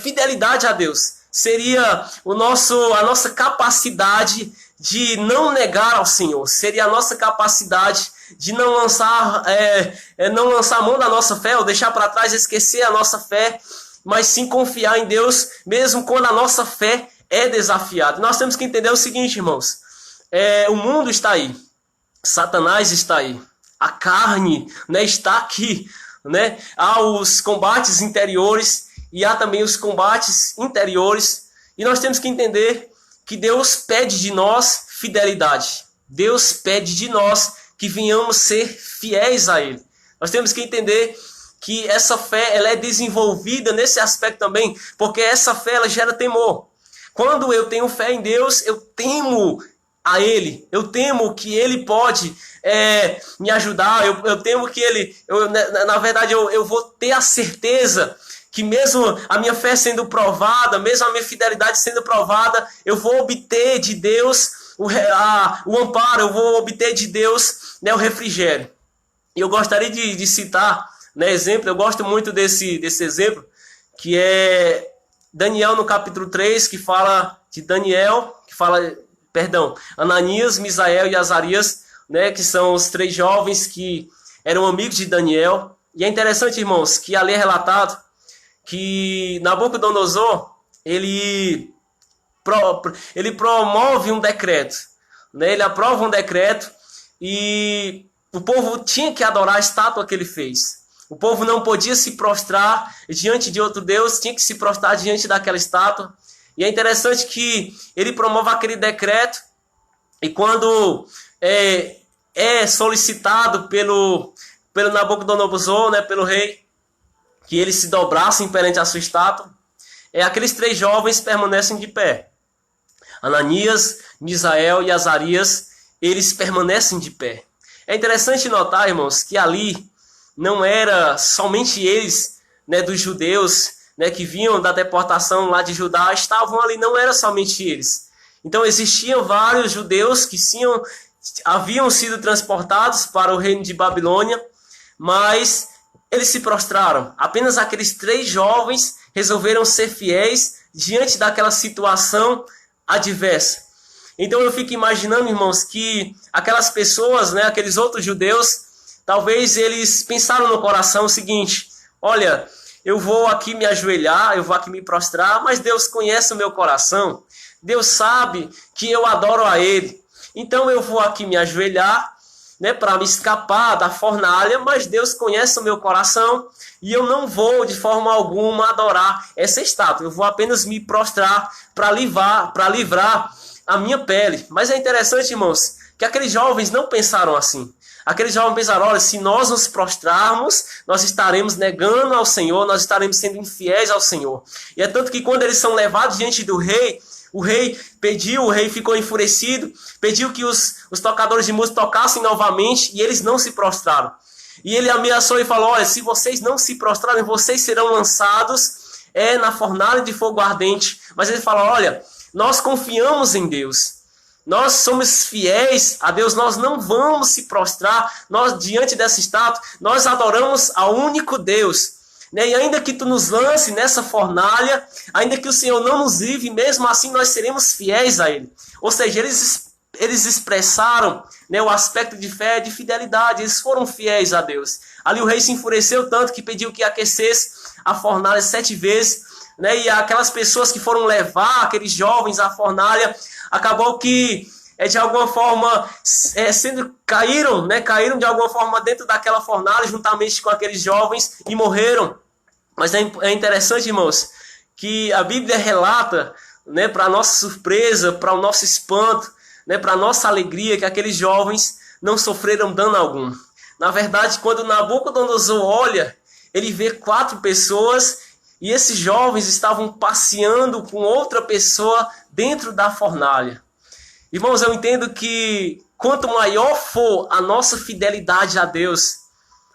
fidelidade a Deus, seria a nossa capacidade de não negar ao Senhor, seria a nossa capacidade de não lançar a mão da nossa fé, ou deixar para trás, esquecer a nossa fé, mas sim confiar em Deus, mesmo quando a nossa fé é desafiada. Nós temos que entender o seguinte, irmãos, o mundo está aí, Satanás está aí, a carne, né, está aqui, né? Há os combates interiores e há também os combates interiores, e nós temos que entender que Deus pede de nós fidelidade. Deus pede de nós que venhamos ser fiéis a Ele. Nós temos que entender que essa fé ela é desenvolvida nesse aspecto também, porque essa fé ela gera temor. Quando eu tenho fé em Deus, eu temo a Ele, eu temo que Ele pode me ajudar, eu temo que Ele, na verdade eu vou ter a certeza que mesmo a minha fé sendo provada, mesmo a minha fidelidade sendo provada, eu vou obter de Deus o amparo, eu vou obter de Deus, né, o refrigério. E eu gostaria de citar, né, exemplo, eu gosto muito desse exemplo, que é Daniel no capítulo 3, que fala de Daniel, Ananias, Misael e Azarias, né, que são os 3 jovens que eram amigos de Daniel. E é interessante, irmãos, que ali é relatado que Nabucodonosor, ele promove um decreto, né? Ele aprova um decreto e o povo tinha que adorar a estátua que ele fez. O povo não podia se prostrar diante de outro Deus, tinha que se prostrar diante daquela estátua. E é interessante que ele promove aquele decreto e quando é solicitado pelo Nabucodonosor, né, pelo rei, que eles se dobrassem perante a sua estátua, aqueles 3 jovens permanecem de pé. Ananias, Misael e Azarias, eles permanecem de pé. É interessante notar, irmãos, que ali não era somente eles, né, dos judeus, né, que vinham da deportação lá de Judá, estavam ali, não era somente eles. Então existiam vários judeus que haviam sido transportados para o reino de Babilônia, mas eles se prostraram. Apenas aqueles 3 jovens resolveram ser fiéis diante daquela situação adversa. Então eu fico imaginando, irmãos, que aquelas pessoas, né, aqueles outros judeus, talvez eles pensaram no coração o seguinte: olha, eu vou aqui me ajoelhar, eu vou aqui me prostrar, mas Deus conhece o meu coração, Deus sabe que eu adoro a Ele, então eu vou aqui me ajoelhar né, para me escapar da fornalha, mas Deus conhece o meu coração e eu não vou de forma alguma adorar essa estátua. Eu vou apenas me prostrar para livrar a minha pele. Mas é interessante, irmãos, que aqueles jovens não pensaram assim. Aqueles jovens pensaram, olha, se nós nos prostrarmos, nós estaremos negando ao Senhor, nós estaremos sendo infiéis ao Senhor. E é tanto que quando eles são levados diante do rei, o rei ficou enfurecido, pediu que os tocadores de música tocassem novamente e eles não se prostraram. E ele ameaçou e falou, olha, se vocês não se prostrarem, vocês serão lançados na fornalha de fogo ardente. Mas ele falou, olha, nós confiamos em Deus. Nós somos fiéis a Deus, nós não vamos se prostrar, nós diante dessa estátua, nós adoramos ao único Deus. Né? E ainda que tu nos lance nessa fornalha, ainda que o Senhor não nos livre, mesmo assim nós seremos fiéis a Ele. Ou seja, eles expressaram, né, o aspecto de fé, de fidelidade, eles foram fiéis a Deus. Ali o rei se enfureceu tanto que pediu que aquecesse a fornalha 7 vezes, né? E aquelas pessoas que foram levar aqueles jovens à fornalha, acabou que de alguma forma caíram de alguma forma dentro daquela fornalha juntamente com aqueles jovens e morreram. Mas é interessante, irmãos, que a Bíblia relata, né, para nossa surpresa, para o nosso espanto, né, para nossa alegria, que aqueles jovens não sofreram dano algum. Na verdade, quando Nabucodonosor olha, ele vê 4 pessoas e esses jovens estavam passeando com outra pessoa dentro da fornalha. Irmãos, eu entendo que quanto maior for a nossa fidelidade a Deus,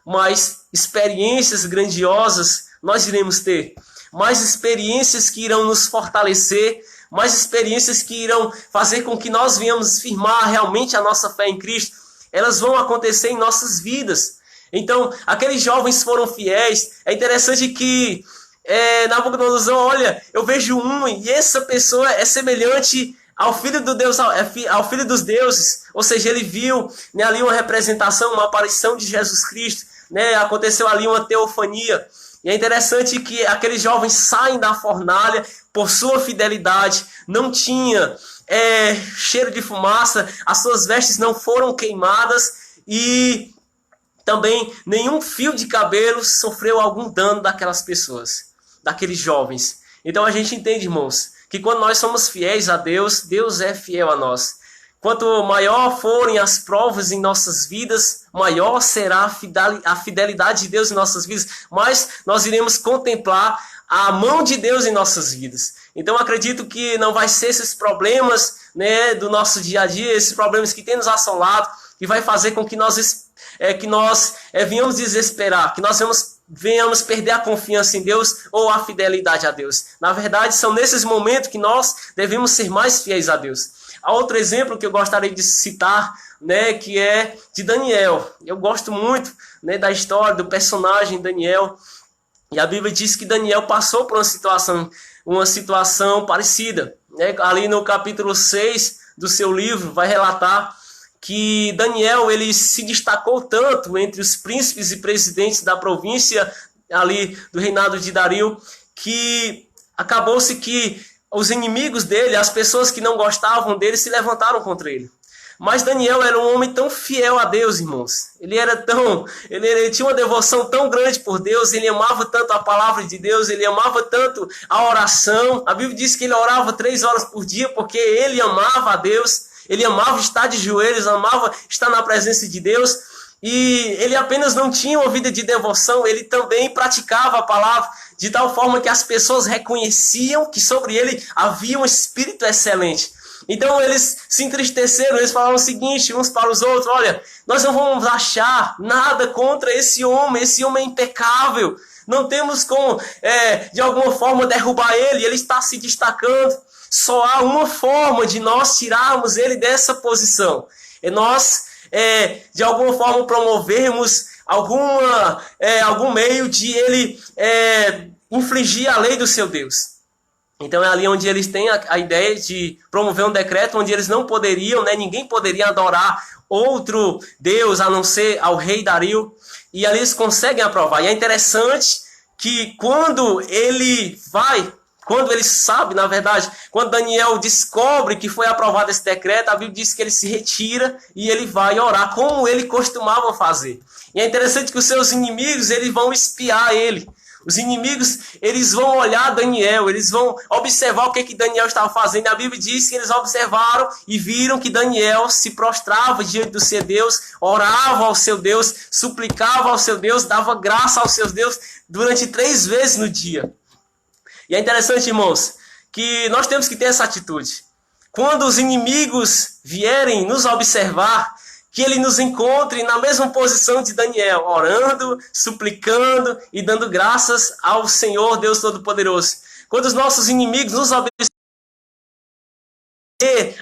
mais experiências grandiosas nós iremos ter. Mais experiências que irão nos fortalecer, mais experiências que irão fazer com que nós venhamos firmar realmente a nossa fé em Cristo. Elas vão acontecer em nossas vidas. Então, aqueles jovens foram fiéis. É interessante que Nabucodonosor, olha, eu vejo e essa pessoa é semelhante ao filho do Deus, ao filho dos deuses. Ou seja, ele viu, né, ali uma representação, uma aparição de Jesus Cristo, né, aconteceu ali uma teofania. E é interessante que aqueles jovens saem da fornalha por sua fidelidade, não tinha cheiro de fumaça, as suas vestes não foram queimadas e também nenhum fio de cabelo sofreu algum dano daquelas pessoas, daqueles jovens. Então a gente entende, irmãos, que quando nós somos fiéis a Deus, Deus é fiel a nós. Quanto maior forem as provas em nossas vidas, maior será a fidelidade de Deus em nossas vidas, mais nós iremos contemplar a mão de Deus em nossas vidas. Então acredito que não vai ser esses problemas, né, do nosso dia a dia, esses problemas que tem nos assolado, que vai fazer com que nós venhamos desesperar, que nós venhamos perder a confiança em Deus ou a fidelidade a Deus. Na verdade, são nesses momentos que nós devemos ser mais fiéis a Deus. Há outro exemplo que eu gostaria de citar, né, que é de Daniel. Eu gosto muito, né, da história do personagem Daniel. E a Bíblia diz que Daniel passou por uma situação parecida. Né? Ali no capítulo 6 do seu livro vai relatar que Daniel ele se destacou tanto entre os príncipes e presidentes da província ali do reinado de Dario, que acabou-se que os inimigos dele, as pessoas que não gostavam dele, se levantaram contra ele. Mas Daniel era um homem tão fiel a Deus, irmãos. Ele tinha uma devoção tão grande por Deus, ele amava tanto a palavra de Deus, ele amava tanto a oração. A Bíblia diz que ele orava 3 horas por dia porque ele amava a Deus, ele amava estar de joelhos, amava estar na presença de Deus. E ele apenas não tinha uma vida de devoção, ele também praticava a palavra de tal forma que as pessoas reconheciam que sobre ele havia um espírito excelente. Então eles se entristeceram, eles falaram o seguinte uns para os outros: olha, nós não vamos achar nada contra esse homem é impecável, não temos como de alguma forma derrubar ele está se destacando. Só há uma forma de nós tirarmos ele dessa posição, nós de alguma forma promovermos algum meio de ele infligir a lei do seu Deus. Então é ali onde eles têm a ideia de promover um decreto onde eles não poderiam, ninguém poderia adorar outro Deus a não ser ao rei Dario. E ali eles conseguem aprovar. E é interessante que quando Quando ele sabe, na verdade, quando Daniel descobre que foi aprovado esse decreto, a Bíblia diz que ele se retira e ele vai orar, como ele costumava fazer. E é interessante que os seus inimigos, eles vão espiar ele. Os inimigos, eles vão olhar Daniel, eles vão observar o que Daniel estava fazendo. A Bíblia diz que eles observaram e viram que Daniel se prostrava diante do seu Deus, orava ao seu Deus, suplicava ao seu Deus, dava graça ao seu Deus durante 3 vezes no dia. E é interessante, irmãos, que nós temos que ter essa atitude. Quando os inimigos vierem nos observar, que ele nos encontre na mesma posição de Daniel, orando, suplicando e dando graças ao Senhor Deus Todo-Poderoso. Quando os nossos inimigos nos observarem,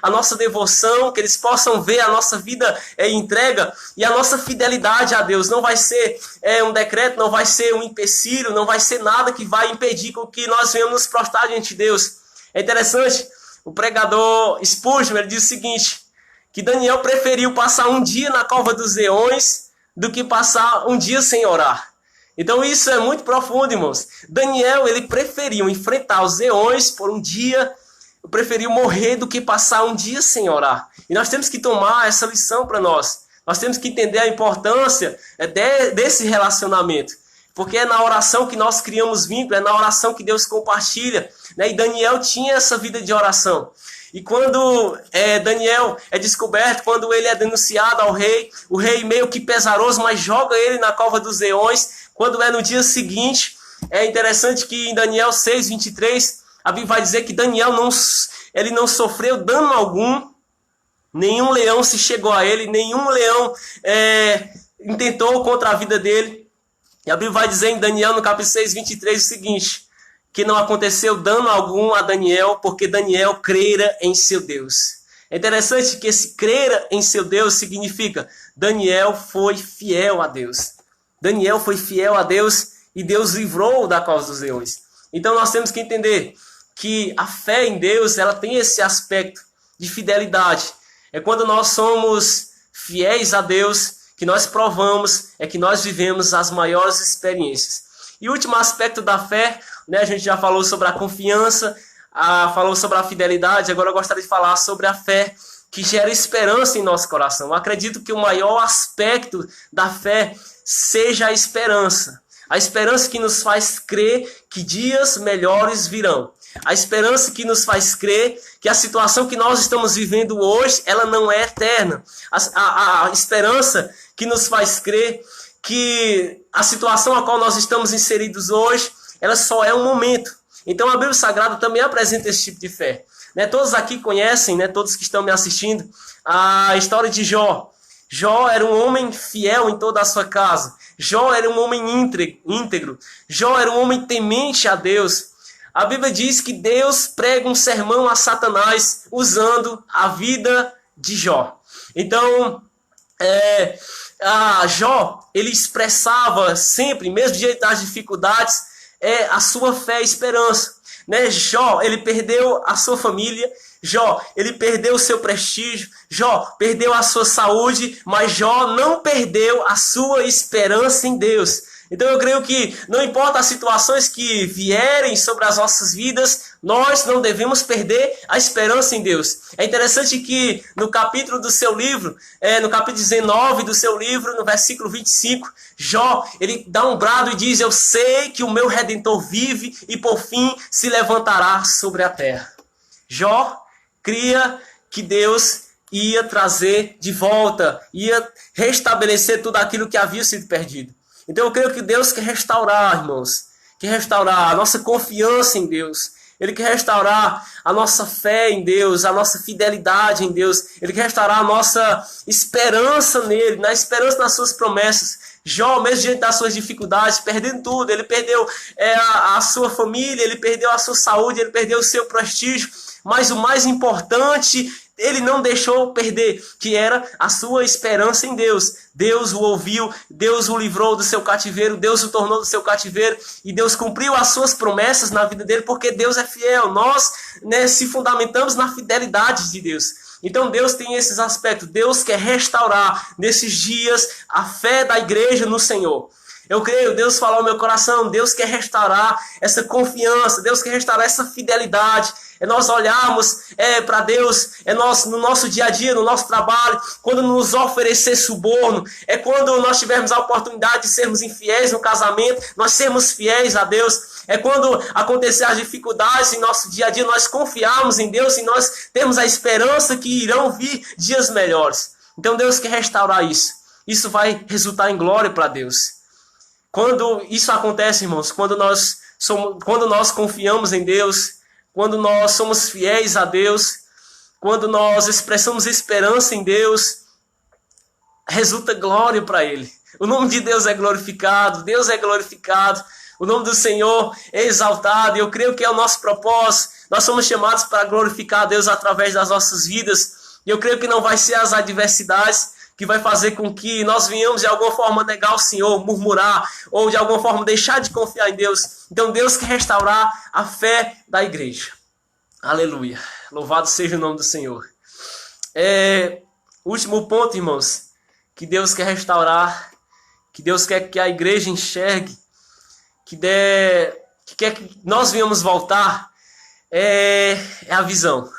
a nossa devoção, que eles possam ver a nossa vida entrega e a nossa fidelidade a Deus. Não vai ser um decreto, não vai ser um empecilho, não vai ser nada que vai impedir com que nós venhamos nos prostrar diante de Deus. É interessante, o pregador Spurgeon, ele diz o seguinte, que Daniel preferiu passar um dia na cova dos leões do que passar um dia sem orar. Então isso é muito profundo, irmãos. Daniel, ele preferiu enfrentar os leões por um dia, preferiu morrer do que passar um dia sem orar. E nós temos que tomar essa lição para nós. Nós temos que entender a importância desse relacionamento. Porque é na oração que nós criamos vínculo, é na oração que Deus compartilha. Né? E Daniel tinha essa vida de oração. E quando Daniel é descoberto, quando ele é denunciado ao rei, o rei meio que pesaroso, mas joga ele na cova dos leões. Quando é no dia seguinte, é interessante que em Daniel 6:23, a Bíblia vai dizer que Daniel não sofreu dano algum, nenhum leão se chegou a ele, nenhum leão intentou contra a vida dele. E a Bíblia vai dizer em Daniel, no capítulo 6:23, o seguinte, que não aconteceu dano algum a Daniel, porque Daniel crera em seu Deus. É interessante que esse crera em seu Deus significa Daniel foi fiel a Deus. Daniel foi fiel a Deus e Deus livrou da cova dos leões. Então nós temos que entender que a fé em Deus, ela tem esse aspecto de fidelidade. É quando nós somos fiéis a Deus que nós provamos, é que nós vivemos as maiores experiências. E o último aspecto da fé, né, a gente já falou sobre a confiança, falou sobre a fidelidade, agora eu gostaria de falar sobre a fé que gera esperança em nosso coração. Eu acredito que o maior aspecto da fé seja a esperança. A esperança que nos faz crer que dias melhores virão. A esperança que nos faz crer que a situação que nós estamos vivendo hoje, ela não é eterna. A esperança que nos faz crer que a situação a qual nós estamos inseridos hoje, ela só é um momento. Então a Bíblia Sagrada também apresenta esse tipo de fé. Né? Todos aqui conhecem, né? Todos que estão me assistindo, a história de Jó. Jó era um homem fiel em toda a sua casa. Jó era um homem íntegro. Jó era um homem temente a Deus. A Bíblia diz que Deus prega um sermão a Satanás usando a vida de Jó. Então, Jó, ele expressava sempre, mesmo diante das dificuldades, a sua fé e esperança. Né? Jó, ele perdeu a sua família. Jó, ele perdeu o seu prestígio. Jó, perdeu a sua saúde. Mas Jó não perdeu a sua esperança em Deus. Então eu creio que não importa as situações que vierem sobre as nossas vidas, nós não devemos perder a esperança em Deus. É interessante que no capítulo do seu livro, no capítulo 19 do seu livro, no versículo 25, Jó, ele dá um brado e diz, eu sei que o meu Redentor vive e por fim se levantará sobre a terra. Jó cria que Deus ia trazer de volta, ia restabelecer tudo aquilo que havia sido perdido. Então eu creio que Deus quer restaurar, irmãos, quer restaurar a nossa confiança em Deus. Ele quer restaurar a nossa fé em Deus, a nossa fidelidade em Deus. Ele quer restaurar a nossa esperança nele, na esperança nas suas promessas. Jó, mesmo diante das suas dificuldades, perdendo tudo, ele perdeu a sua família, ele perdeu a sua saúde, ele perdeu o seu prestígio. Mas o mais importante, ele não deixou perder, que era a sua esperança em Deus. Deus o ouviu, Deus o livrou do seu cativeiro, Deus o tornou do seu cativeiro e Deus cumpriu as suas promessas na vida dele, porque Deus é fiel. Nós, se fundamentamos na fidelidade de Deus. Então Deus tem esses aspectos. Deus quer restaurar nesses dias a fé da igreja no Senhor. Eu creio, Deus falou ao meu coração, Deus quer restaurar essa confiança, Deus quer restaurar essa fidelidade. É nós olharmos para Deus, no nosso dia a dia, no nosso trabalho, quando nos oferecer suborno, é quando nós tivermos a oportunidade de sermos infiéis no casamento, nós sermos fiéis a Deus. É quando acontecer as dificuldades em nosso dia a dia, nós confiarmos em Deus e nós temos a esperança que irão vir dias melhores. Então Deus quer restaurar isso. Isso vai resultar em glória para Deus. Quando isso acontece, irmãos, quando nós confiamos em Deus, quando nós somos fiéis a Deus, quando nós expressamos esperança em Deus, resulta glória para Ele. O nome de Deus é glorificado, Deus é glorificado, o nome do Senhor é exaltado, e eu creio que é o nosso propósito. Nós somos chamados para glorificar a Deus através das nossas vidas, e eu creio que não vai ser as adversidades que vai fazer com que nós venhamos de alguma forma negar o Senhor, murmurar, ou de alguma forma deixar de confiar em Deus. Então Deus quer restaurar a fé da igreja. Aleluia. Louvado seja o nome do Senhor. Último ponto, irmãos, que Deus quer restaurar, que Deus quer que a igreja enxergue, que quer que nós venhamos voltar, é a visão.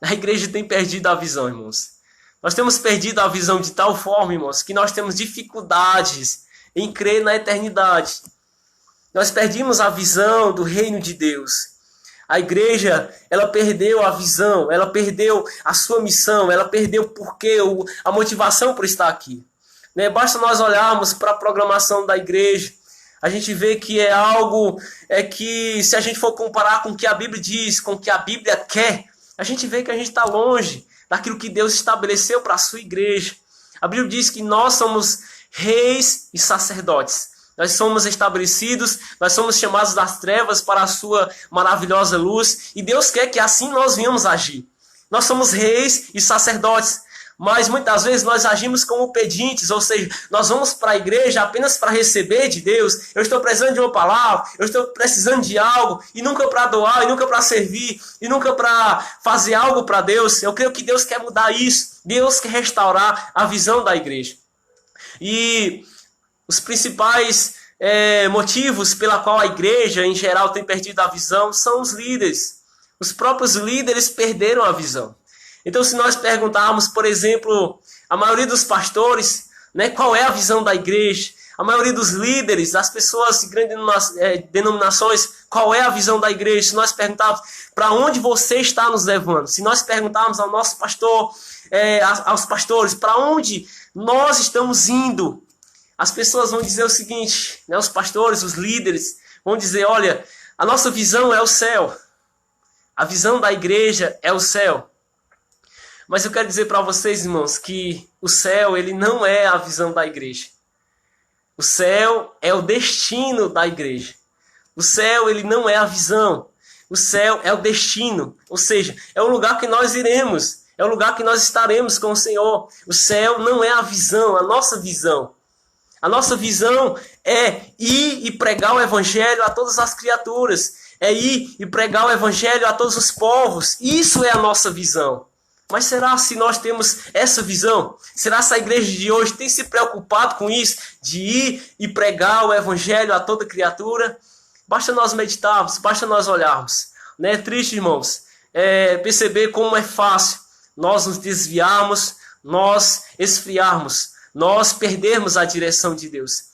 A igreja tem perdido a visão, irmãos. Nós temos perdido a visão de tal forma, irmãos, que nós temos dificuldades em crer na eternidade. Nós perdemos a visão do reino de Deus. A igreja, ela perdeu a visão, ela perdeu a sua missão, ela perdeu o porquê, a motivação por estar aqui. Basta nós olharmos para a programação da igreja, a gente vê que é algo que, se a gente for comparar com o que a Bíblia diz, com o que a Bíblia quer, a gente vê que a gente está longe daquilo que Deus estabeleceu para a sua igreja. A Bíblia diz que nós somos reis e sacerdotes. Nós somos estabelecidos, nós somos chamados das trevas para a sua maravilhosa luz. E Deus quer que assim nós venhamos agir. Nós somos reis e sacerdotes. Mas muitas vezes nós agimos como pedintes, ou seja, nós vamos para a igreja apenas para receber de Deus. Eu estou precisando de uma palavra, eu estou precisando de algo, e nunca para doar, e nunca para servir, e nunca para fazer algo para Deus. Eu creio que Deus quer mudar isso. Deus quer restaurar a visão da igreja. E os principais motivos pela qual a igreja em geral tem perdido a visão são os líderes. Os próprios líderes perderam a visão. Então, se nós perguntarmos, por exemplo, a maioria dos pastores, qual é a visão da igreja, a maioria dos líderes, as pessoas de grandes denominações, qual é a visão da igreja, se nós perguntarmos para onde você está nos levando, se nós perguntarmos ao nosso pastor, aos pastores, para onde nós estamos indo, as pessoas vão dizer o seguinte, os pastores, os líderes, vão dizer, olha, a nossa visão é o céu, a visão da igreja é o céu. Mas eu quero dizer para vocês, irmãos, que o céu, ele não é a visão da igreja. O céu é o destino da igreja. O céu, ele não é a visão. O céu é o destino. Ou seja, é o lugar que nós iremos. É o lugar que nós estaremos com o Senhor. O céu não é a visão, a nossa visão. A nossa visão é ir e pregar o evangelho a todas as criaturas. É ir e pregar o evangelho a todos os povos. Isso é a nossa visão. Mas será se nós temos essa visão? Será se a igreja de hoje tem se preocupado com isso? De ir e pregar o evangelho a toda criatura? Basta nós meditarmos, basta nós olharmos. É triste, irmãos, perceber como é fácil nós nos desviarmos, nós esfriarmos, nós perdermos a direção de Deus.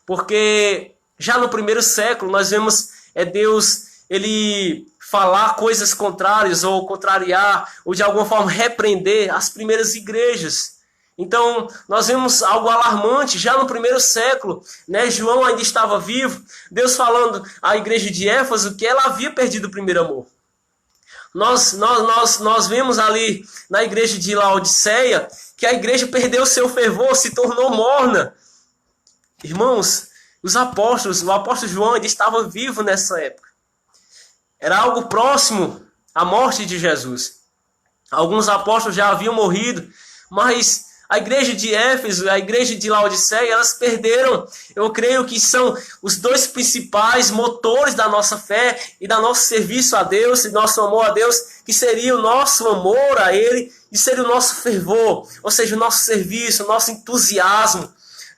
Porque já no primeiro século nós vemos Deus, ele falar coisas contrárias ou contrariar ou de alguma forma repreender as primeiras igrejas. Então nós vemos algo alarmante já no primeiro século, João ainda estava vivo, Deus falando à igreja de Éfeso que ela havia perdido o primeiro amor. Nós vemos ali na igreja de Laodiceia que a igreja perdeu seu fervor, se tornou morna. Irmãos, o apóstolo João ainda estava vivo nessa época. Era algo próximo à morte de Jesus. Alguns apóstolos já haviam morrido, mas a igreja de Éfeso, a igreja de Laodiceia, elas perderam, eu creio que são os dois principais motores da nossa fé e do nosso serviço a Deus, e nosso amor a Deus, que seria o nosso amor a Ele e seria o nosso fervor, ou seja, o nosso serviço, o nosso entusiasmo.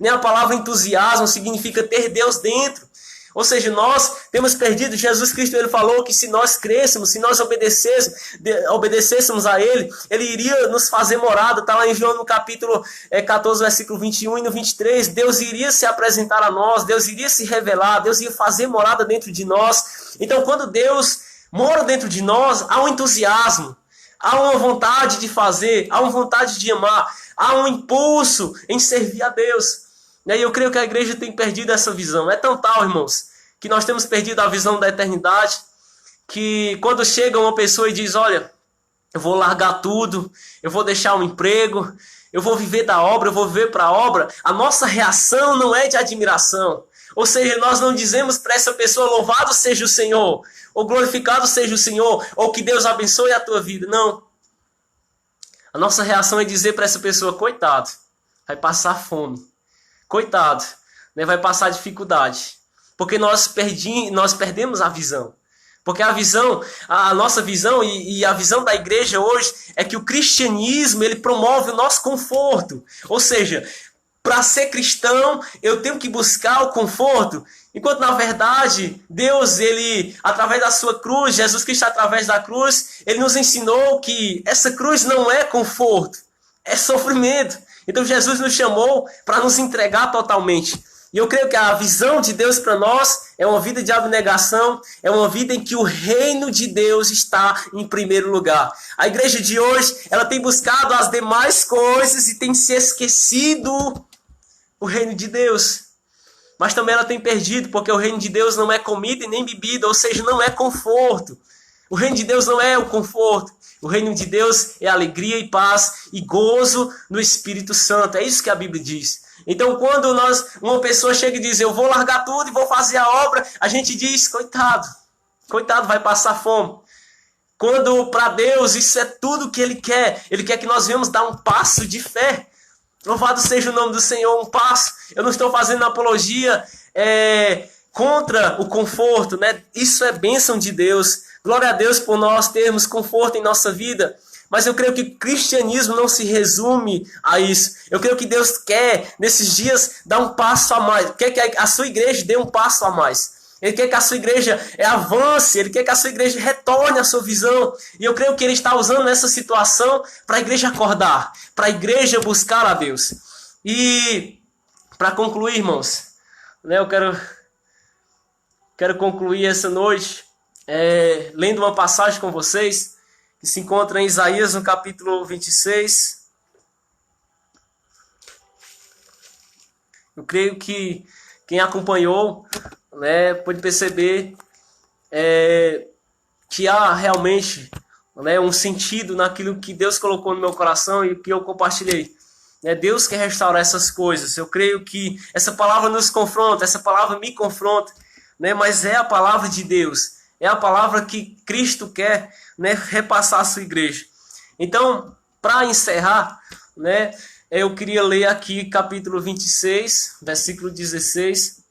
Nem a palavra entusiasmo significa ter Deus dentro. Ou seja, nós temos perdido. Jesus Cristo, ele falou que se nós crêssemos, se nós obedecêssemos a Ele, Ele iria nos fazer morada. Está lá em João no capítulo 14, versículo 21 e no 23. Deus iria se apresentar a nós, Deus iria se revelar, Deus ia fazer morada dentro de nós. Então, quando Deus mora dentro de nós, há um entusiasmo, há uma vontade de fazer, há uma vontade de amar, há um impulso em servir a Deus. E eu creio que a igreja tem perdido essa visão. É tão tal, irmãos, que nós temos perdido a visão da eternidade, que quando chega uma pessoa e diz, olha, eu vou largar tudo, eu vou deixar um emprego, eu vou viver da obra, eu vou viver para a obra, a nossa reação não é de admiração. Ou seja, nós não dizemos para essa pessoa, louvado seja o Senhor, ou glorificado seja o Senhor, ou que Deus abençoe a tua vida. Não. A nossa reação é dizer para essa pessoa, coitado, vai passar fome. Coitado, né, vai passar dificuldade. Porque nós perdemos a visão. Porque a nossa visão e a visão da igreja hoje é que o cristianismo ele promove o nosso conforto. Ou seja, para ser cristão eu tenho que buscar o conforto. Enquanto na verdade Deus, ele através da sua cruz, Jesus Cristo através da cruz, ele nos ensinou que essa cruz não é conforto, é sofrimento. Então Jesus nos chamou para nos entregar totalmente. E eu creio que a visão de Deus para nós é uma vida de abnegação, é uma vida em que o reino de Deus está em primeiro lugar. A igreja de hoje, ela tem buscado as demais coisas e tem se esquecido o reino de Deus. Mas também ela tem perdido, porque o reino de Deus não é comida e nem bebida, ou seja, não é conforto. O reino de Deus não é o conforto. O reino de Deus é alegria e paz e gozo no Espírito Santo. É isso que a Bíblia diz. Então, quando uma pessoa chega e diz, eu vou largar tudo e vou fazer a obra, a gente diz, coitado, vai passar fome. Quando para Deus isso é tudo que Ele quer que nós venhamos dar um passo de fé. Louvado seja o nome do Senhor, um passo. Eu não estou fazendo apologia contra o conforto, né? Isso é bênção de Deus. Glória a Deus por nós termos conforto em nossa vida. Mas eu creio que o cristianismo não se resume a isso. Eu creio que Deus quer, nesses dias, dar um passo a mais. Quer que a sua igreja dê um passo a mais. Ele quer que a sua igreja avance. Ele quer que a sua igreja retorne à sua visão. E eu creio que Ele está usando essa situação para a igreja acordar. Para a igreja buscar a Deus. E, para concluir, irmãos, né, eu quero concluir essa noite lendo uma passagem com vocês, que se encontra em Isaías, no capítulo 26. Eu creio que quem acompanhou, né, pode perceber que há realmente, né, um sentido naquilo que Deus colocou no meu coração e que eu compartilhei. Deus quer restaurar essas coisas. Eu creio que essa palavra nos confronta, essa palavra me confronta, né, mas é a palavra de Deus. É a palavra que Cristo quer, né, repassar à sua igreja. Então, para encerrar, né, eu queria ler aqui capítulo 26, versículo 16,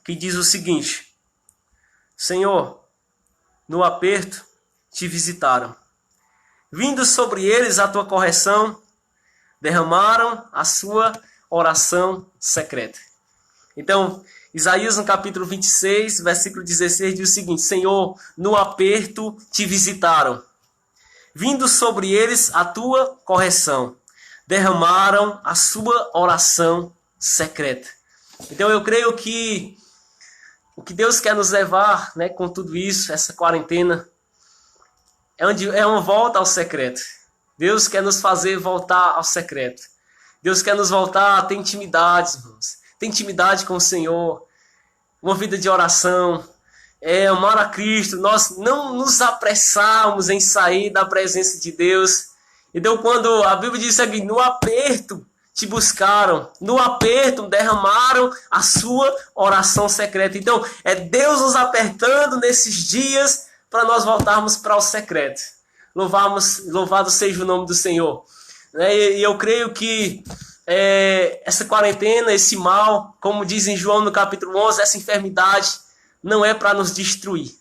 que diz o seguinte: Senhor, no aperto te visitaram. Vindo sobre eles a tua correção, derramaram a sua oração secreta. Então, Isaías, no capítulo 26, versículo 16, diz o seguinte: Senhor, no aperto te visitaram, vindo sobre eles a tua correção, derramaram a sua oração secreta. Então eu creio que o que Deus quer nos levar, né, com tudo isso, essa quarentena, é uma volta ao secreto. Deus quer nos fazer voltar ao secreto. Deus quer nos voltar a ter intimidade, irmãos. Ter intimidade com o Senhor, uma vida de oração, amar a Cristo, nós não nos apressarmos em sair da presença de Deus. Então, quando a Bíblia diz aqui, no aperto te buscaram, no aperto derramaram a sua oração secreta. Então, é Deus nos apertando nesses dias para nós voltarmos para o secreto. Louvado seja o nome do Senhor. E eu creio que essa quarentena, esse mal, como diz em João no capítulo 11, essa enfermidade não é para nos destruir,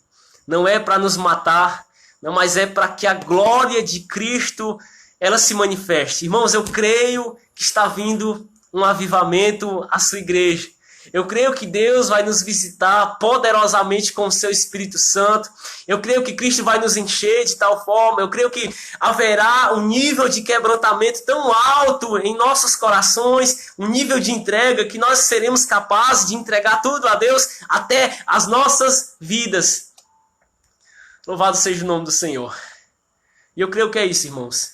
não é para nos matar, não, mas é para que a glória de Cristo ela se manifeste. Irmãos, eu creio que está vindo um avivamento à sua igreja. Eu creio que Deus vai nos visitar poderosamente com o seu Espírito Santo. Eu creio que Cristo vai nos encher de tal forma. Eu creio que haverá um nível de quebrantamento tão alto em nossos corações, um nível de entrega que nós seremos capazes de entregar tudo a Deus, até as nossas vidas. Louvado seja o nome do Senhor. E eu creio que é isso, irmãos.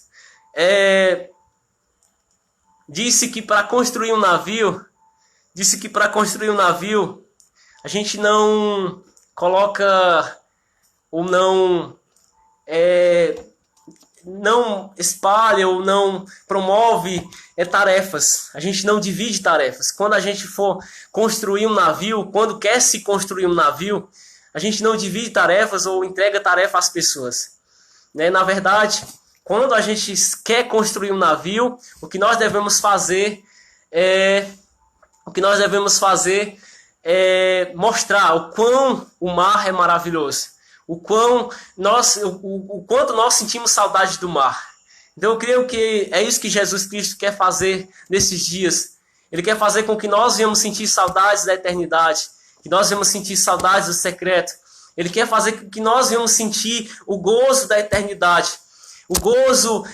Disse que para construir um navio, a gente não coloca ou não espalha ou não promove tarefas. A gente não divide tarefas. Quando a gente for construir um navio, quando quer se construir um navio, a gente não divide tarefas ou entrega tarefa às pessoas. Na verdade, quando a gente quer construir um navio, o que nós devemos fazer é mostrar o quão o mar é maravilhoso, o quanto nós sentimos saudade do mar. Então eu creio que é isso que Jesus Cristo quer fazer nesses dias. Ele quer fazer com que nós venhamos sentir saudades da eternidade, que nós venhamos sentir saudades do secreto. Ele quer fazer com que nós venhamos sentir o gozo da eternidade, o gozo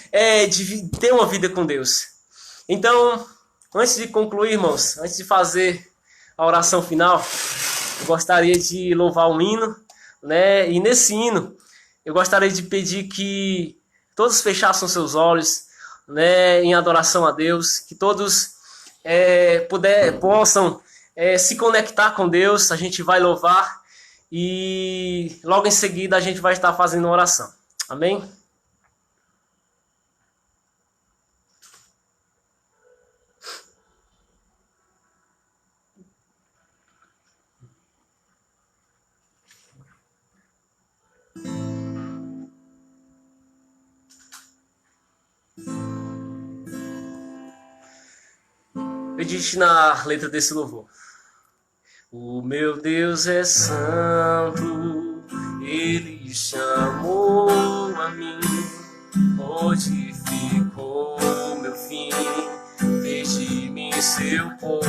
de ter uma vida com Deus. Então, antes de concluir, irmãos, antes de fazer a oração final, eu gostaria de louvar um hino, e nesse hino eu gostaria de pedir que todos fechassem seus olhos, em adoração a Deus, que todos possam se conectar com Deus. A gente vai louvar e logo em seguida a gente vai estar fazendo uma oração. Amém? Medite na letra desse louvor. O meu Deus é santo, Ele chamou a mim, modificou meu fim, fez de mim seu povo.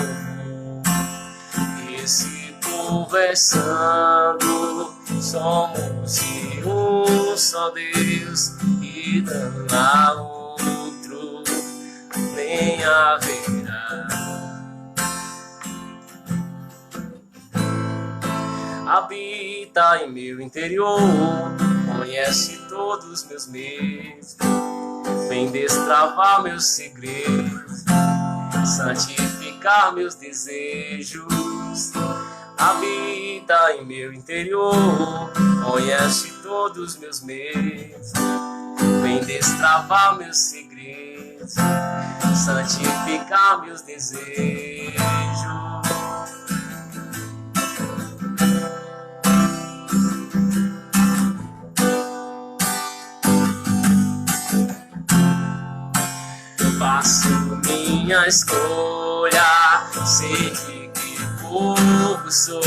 Esse povo é santo, somos de um só Deus, e não há outro, nem haverá. Habita em meu interior, conhece todos os meus medos, vem destravar meus segredos, santificar meus desejos. Habita em meu interior, conhece todos os meus medos, vem destravar meus segredos, santificar meus desejos. Faço minha escolha, sei de que povo sou,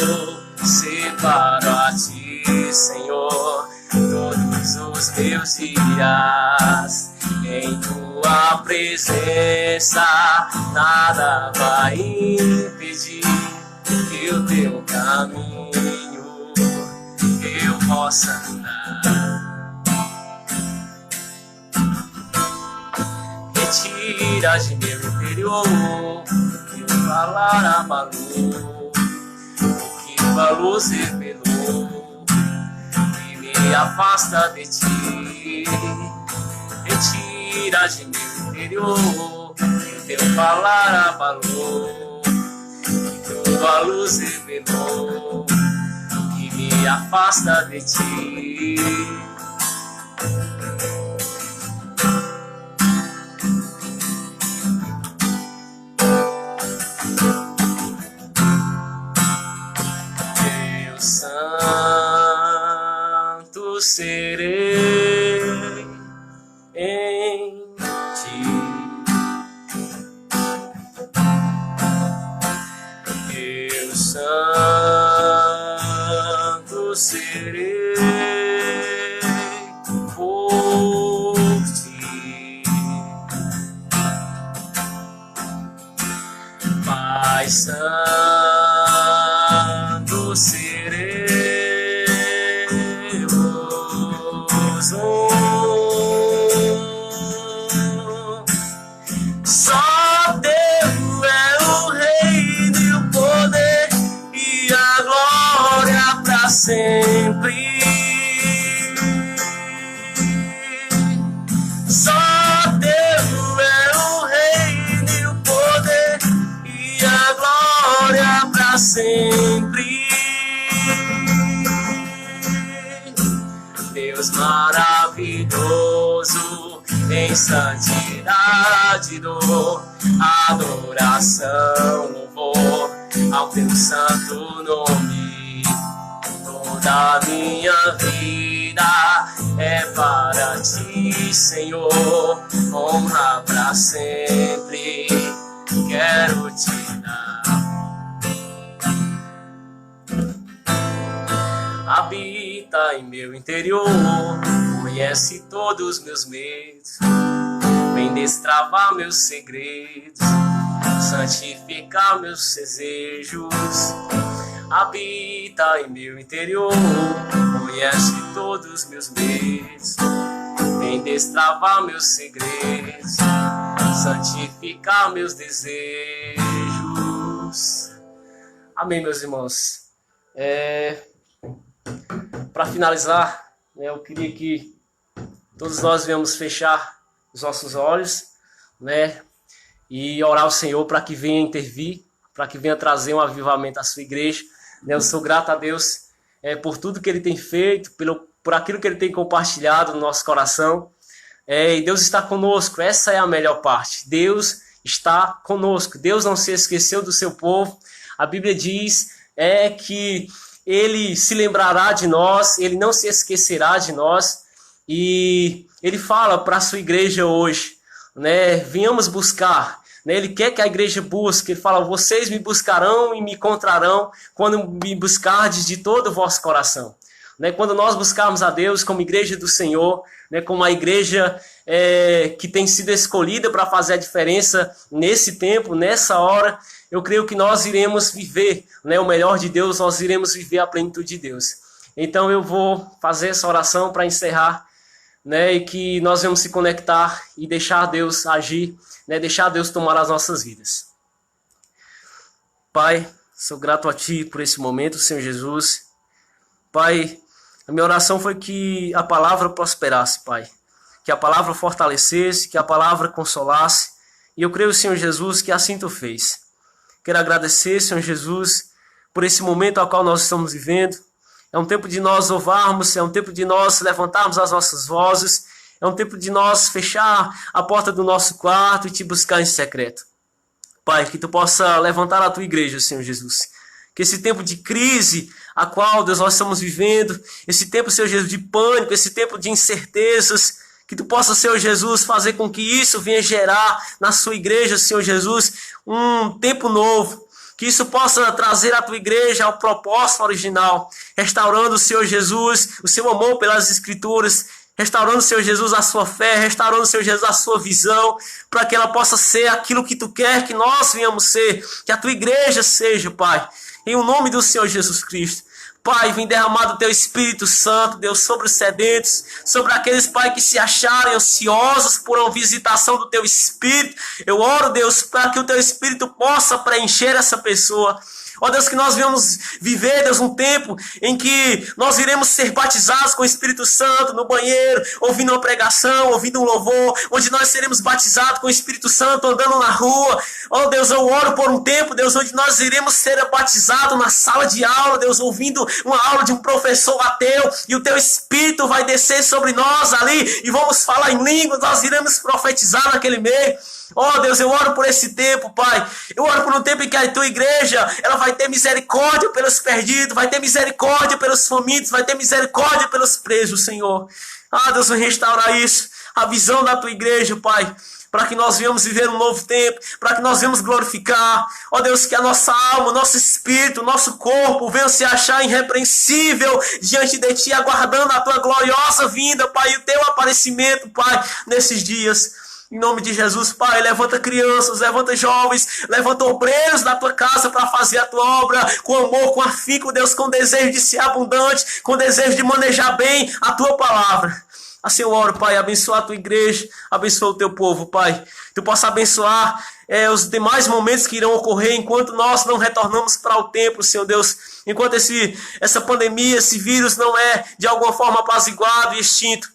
separo a ti, Senhor, todos os meus dias. Em tua presença nada vai impedir que o teu caminho eu possa andar. Retira de meu interior o que o falar abalou, o que valores revelou, e me afasta de ti. Retira de meu interior o que o teu falar abalou, e tua luz revelou, e me afasta de ti. Santo serei em ti, eu santo serei por ti. Pai Santo, seremos um. Só Deus é o reino e o poder e a glória para sempre. Só Deus é o reino e o poder e a glória para sempre. Deus maravilhoso, em santidade dou adoração, louvor ao teu santo nome. Toda minha vida é para ti, Senhor, honra para sempre quero te dar. Habita em meu interior, conhece todos os meus medos, vem destravar meus segredos, santificar meus desejos. Habita em meu interior, conhece todos os meus medos, vem destravar meus segredos, santificar meus desejos. Amém, meus irmãos. Para finalizar, eu queria que todos nós venhamos fechar os nossos olhos, e orar ao Senhor para que venha intervir, para que venha trazer um avivamento à sua igreja. Eu sou grato a Deus por tudo que Ele tem feito, por aquilo que Ele tem compartilhado no nosso coração. E Deus está conosco, essa é a melhor parte. Deus está conosco, Deus não se esqueceu do seu povo. A Bíblia diz que Ele se lembrará de nós, Ele não se esquecerá de nós. E Ele fala para a sua igreja hoje, venhamos buscar. Ele quer que a igreja busque. Ele fala, vocês me buscarão e me encontrarão quando me buscardes de todo o vosso coração. Quando nós buscarmos a Deus como igreja do Senhor, como a igreja que tem sido escolhida para fazer a diferença nesse tempo, nessa hora, eu creio que nós iremos viver o melhor de Deus, nós iremos viver a plenitude de Deus. Então eu vou fazer essa oração para encerrar, e que nós vamos se conectar e deixar Deus agir, deixar Deus tomar as nossas vidas. Pai, sou grato a Ti por esse momento, Senhor Jesus. Pai, a minha oração foi que a palavra prosperasse, Pai. Que a palavra fortalecesse, que a palavra consolasse. E eu creio, Senhor Jesus, que assim Tu fez. Quero agradecer, Senhor Jesus, por esse momento ao qual nós estamos vivendo. É um tempo de nós louvarmos, é um tempo de nós levantarmos as nossas vozes, é um tempo de nós fechar a porta do nosso quarto e Te buscar em secreto. Pai, que Tu possa levantar a Tua igreja, Senhor Jesus. Que esse tempo de crise, a qual, Deus, nós estamos vivendo, esse tempo, Senhor Jesus, de pânico, esse tempo de incertezas, que Tu possa, Senhor Jesus, fazer com que isso venha gerar na Sua igreja, Senhor Jesus, um tempo novo. Que isso possa trazer a Tua igreja ao propósito original, restaurando, Senhor Jesus, o Seu amor pelas Escrituras, restaurando, Senhor Jesus, a sua fé, restaurando, Senhor Jesus, a sua visão, para que ela possa ser aquilo que Tu quer que nós venhamos ser, que a Tua igreja seja, Pai, em o nome do Senhor Jesus Cristo. Pai, vem derramar o Teu Espírito Santo, Deus, sobre os sedentos, sobre aqueles, Pai, que se acharem ansiosos por uma visitação do Teu Espírito. Eu oro, Deus, para que o Teu Espírito possa preencher essa pessoa. Ó Deus, que nós venhamos viver, Deus, um tempo em que nós iremos ser batizados com o Espírito Santo no banheiro, ouvindo uma pregação, ouvindo um louvor, onde nós seremos batizados com o Espírito Santo andando na rua. Ó Deus, eu oro por um tempo, Deus, onde nós iremos ser batizados na sala de aula, Deus, ouvindo uma aula de um professor ateu, e o Teu Espírito vai descer sobre nós ali, e vamos falar em línguas, nós iremos profetizar naquele meio. Oh Deus, eu oro por esse tempo, Pai. Eu oro por um tempo em que a Tua igreja, ela vai ter misericórdia pelos perdidos, vai ter misericórdia pelos famintos, vai ter misericórdia pelos presos, Senhor. Ah, Deus, vai restaurar isso, a visão da Tua igreja, Pai, para que nós venhamos viver um novo tempo, para que nós venhamos glorificar. Ó Deus, que a nossa alma, o nosso espírito, o nosso corpo venham se achar irrepreensível diante de Ti, aguardando a Tua gloriosa vinda, Pai, e o Teu aparecimento, Pai, nesses dias. Em nome de Jesus, Pai, levanta crianças, levanta jovens, levanta obreiros da tua casa para fazer a tua obra com amor, com afinco, Deus, com desejo de ser abundante, com desejo de manejar bem a tua palavra. Assim eu oro, Pai, abençoa a tua igreja, abençoa o teu povo, Pai. Tu possa abençoar os demais momentos que irão ocorrer enquanto nós não retornamos para o templo, Senhor Deus. Enquanto essa pandemia, esse vírus não é de alguma forma apaziguado e extinto.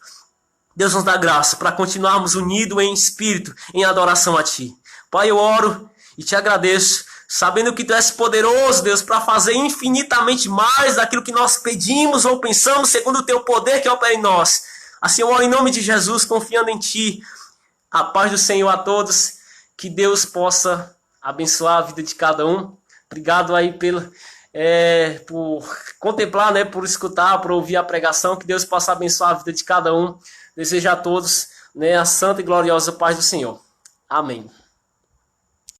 Deus nos dá graça para continuarmos unidos em espírito, em adoração a Ti. Pai, eu oro e Te agradeço, sabendo que Tu és poderoso, Deus, para fazer infinitamente mais daquilo que nós pedimos ou pensamos, segundo o Teu poder que opera em nós. Assim eu oro em nome de Jesus, confiando em Ti. A paz do Senhor a todos. Que Deus possa abençoar a vida de cada um. Obrigado aí por contemplar, né, por escutar, por ouvir a pregação. Que Deus possa abençoar a vida de cada um. Desejo a todos, né, a santa e gloriosa paz do Senhor. Amém.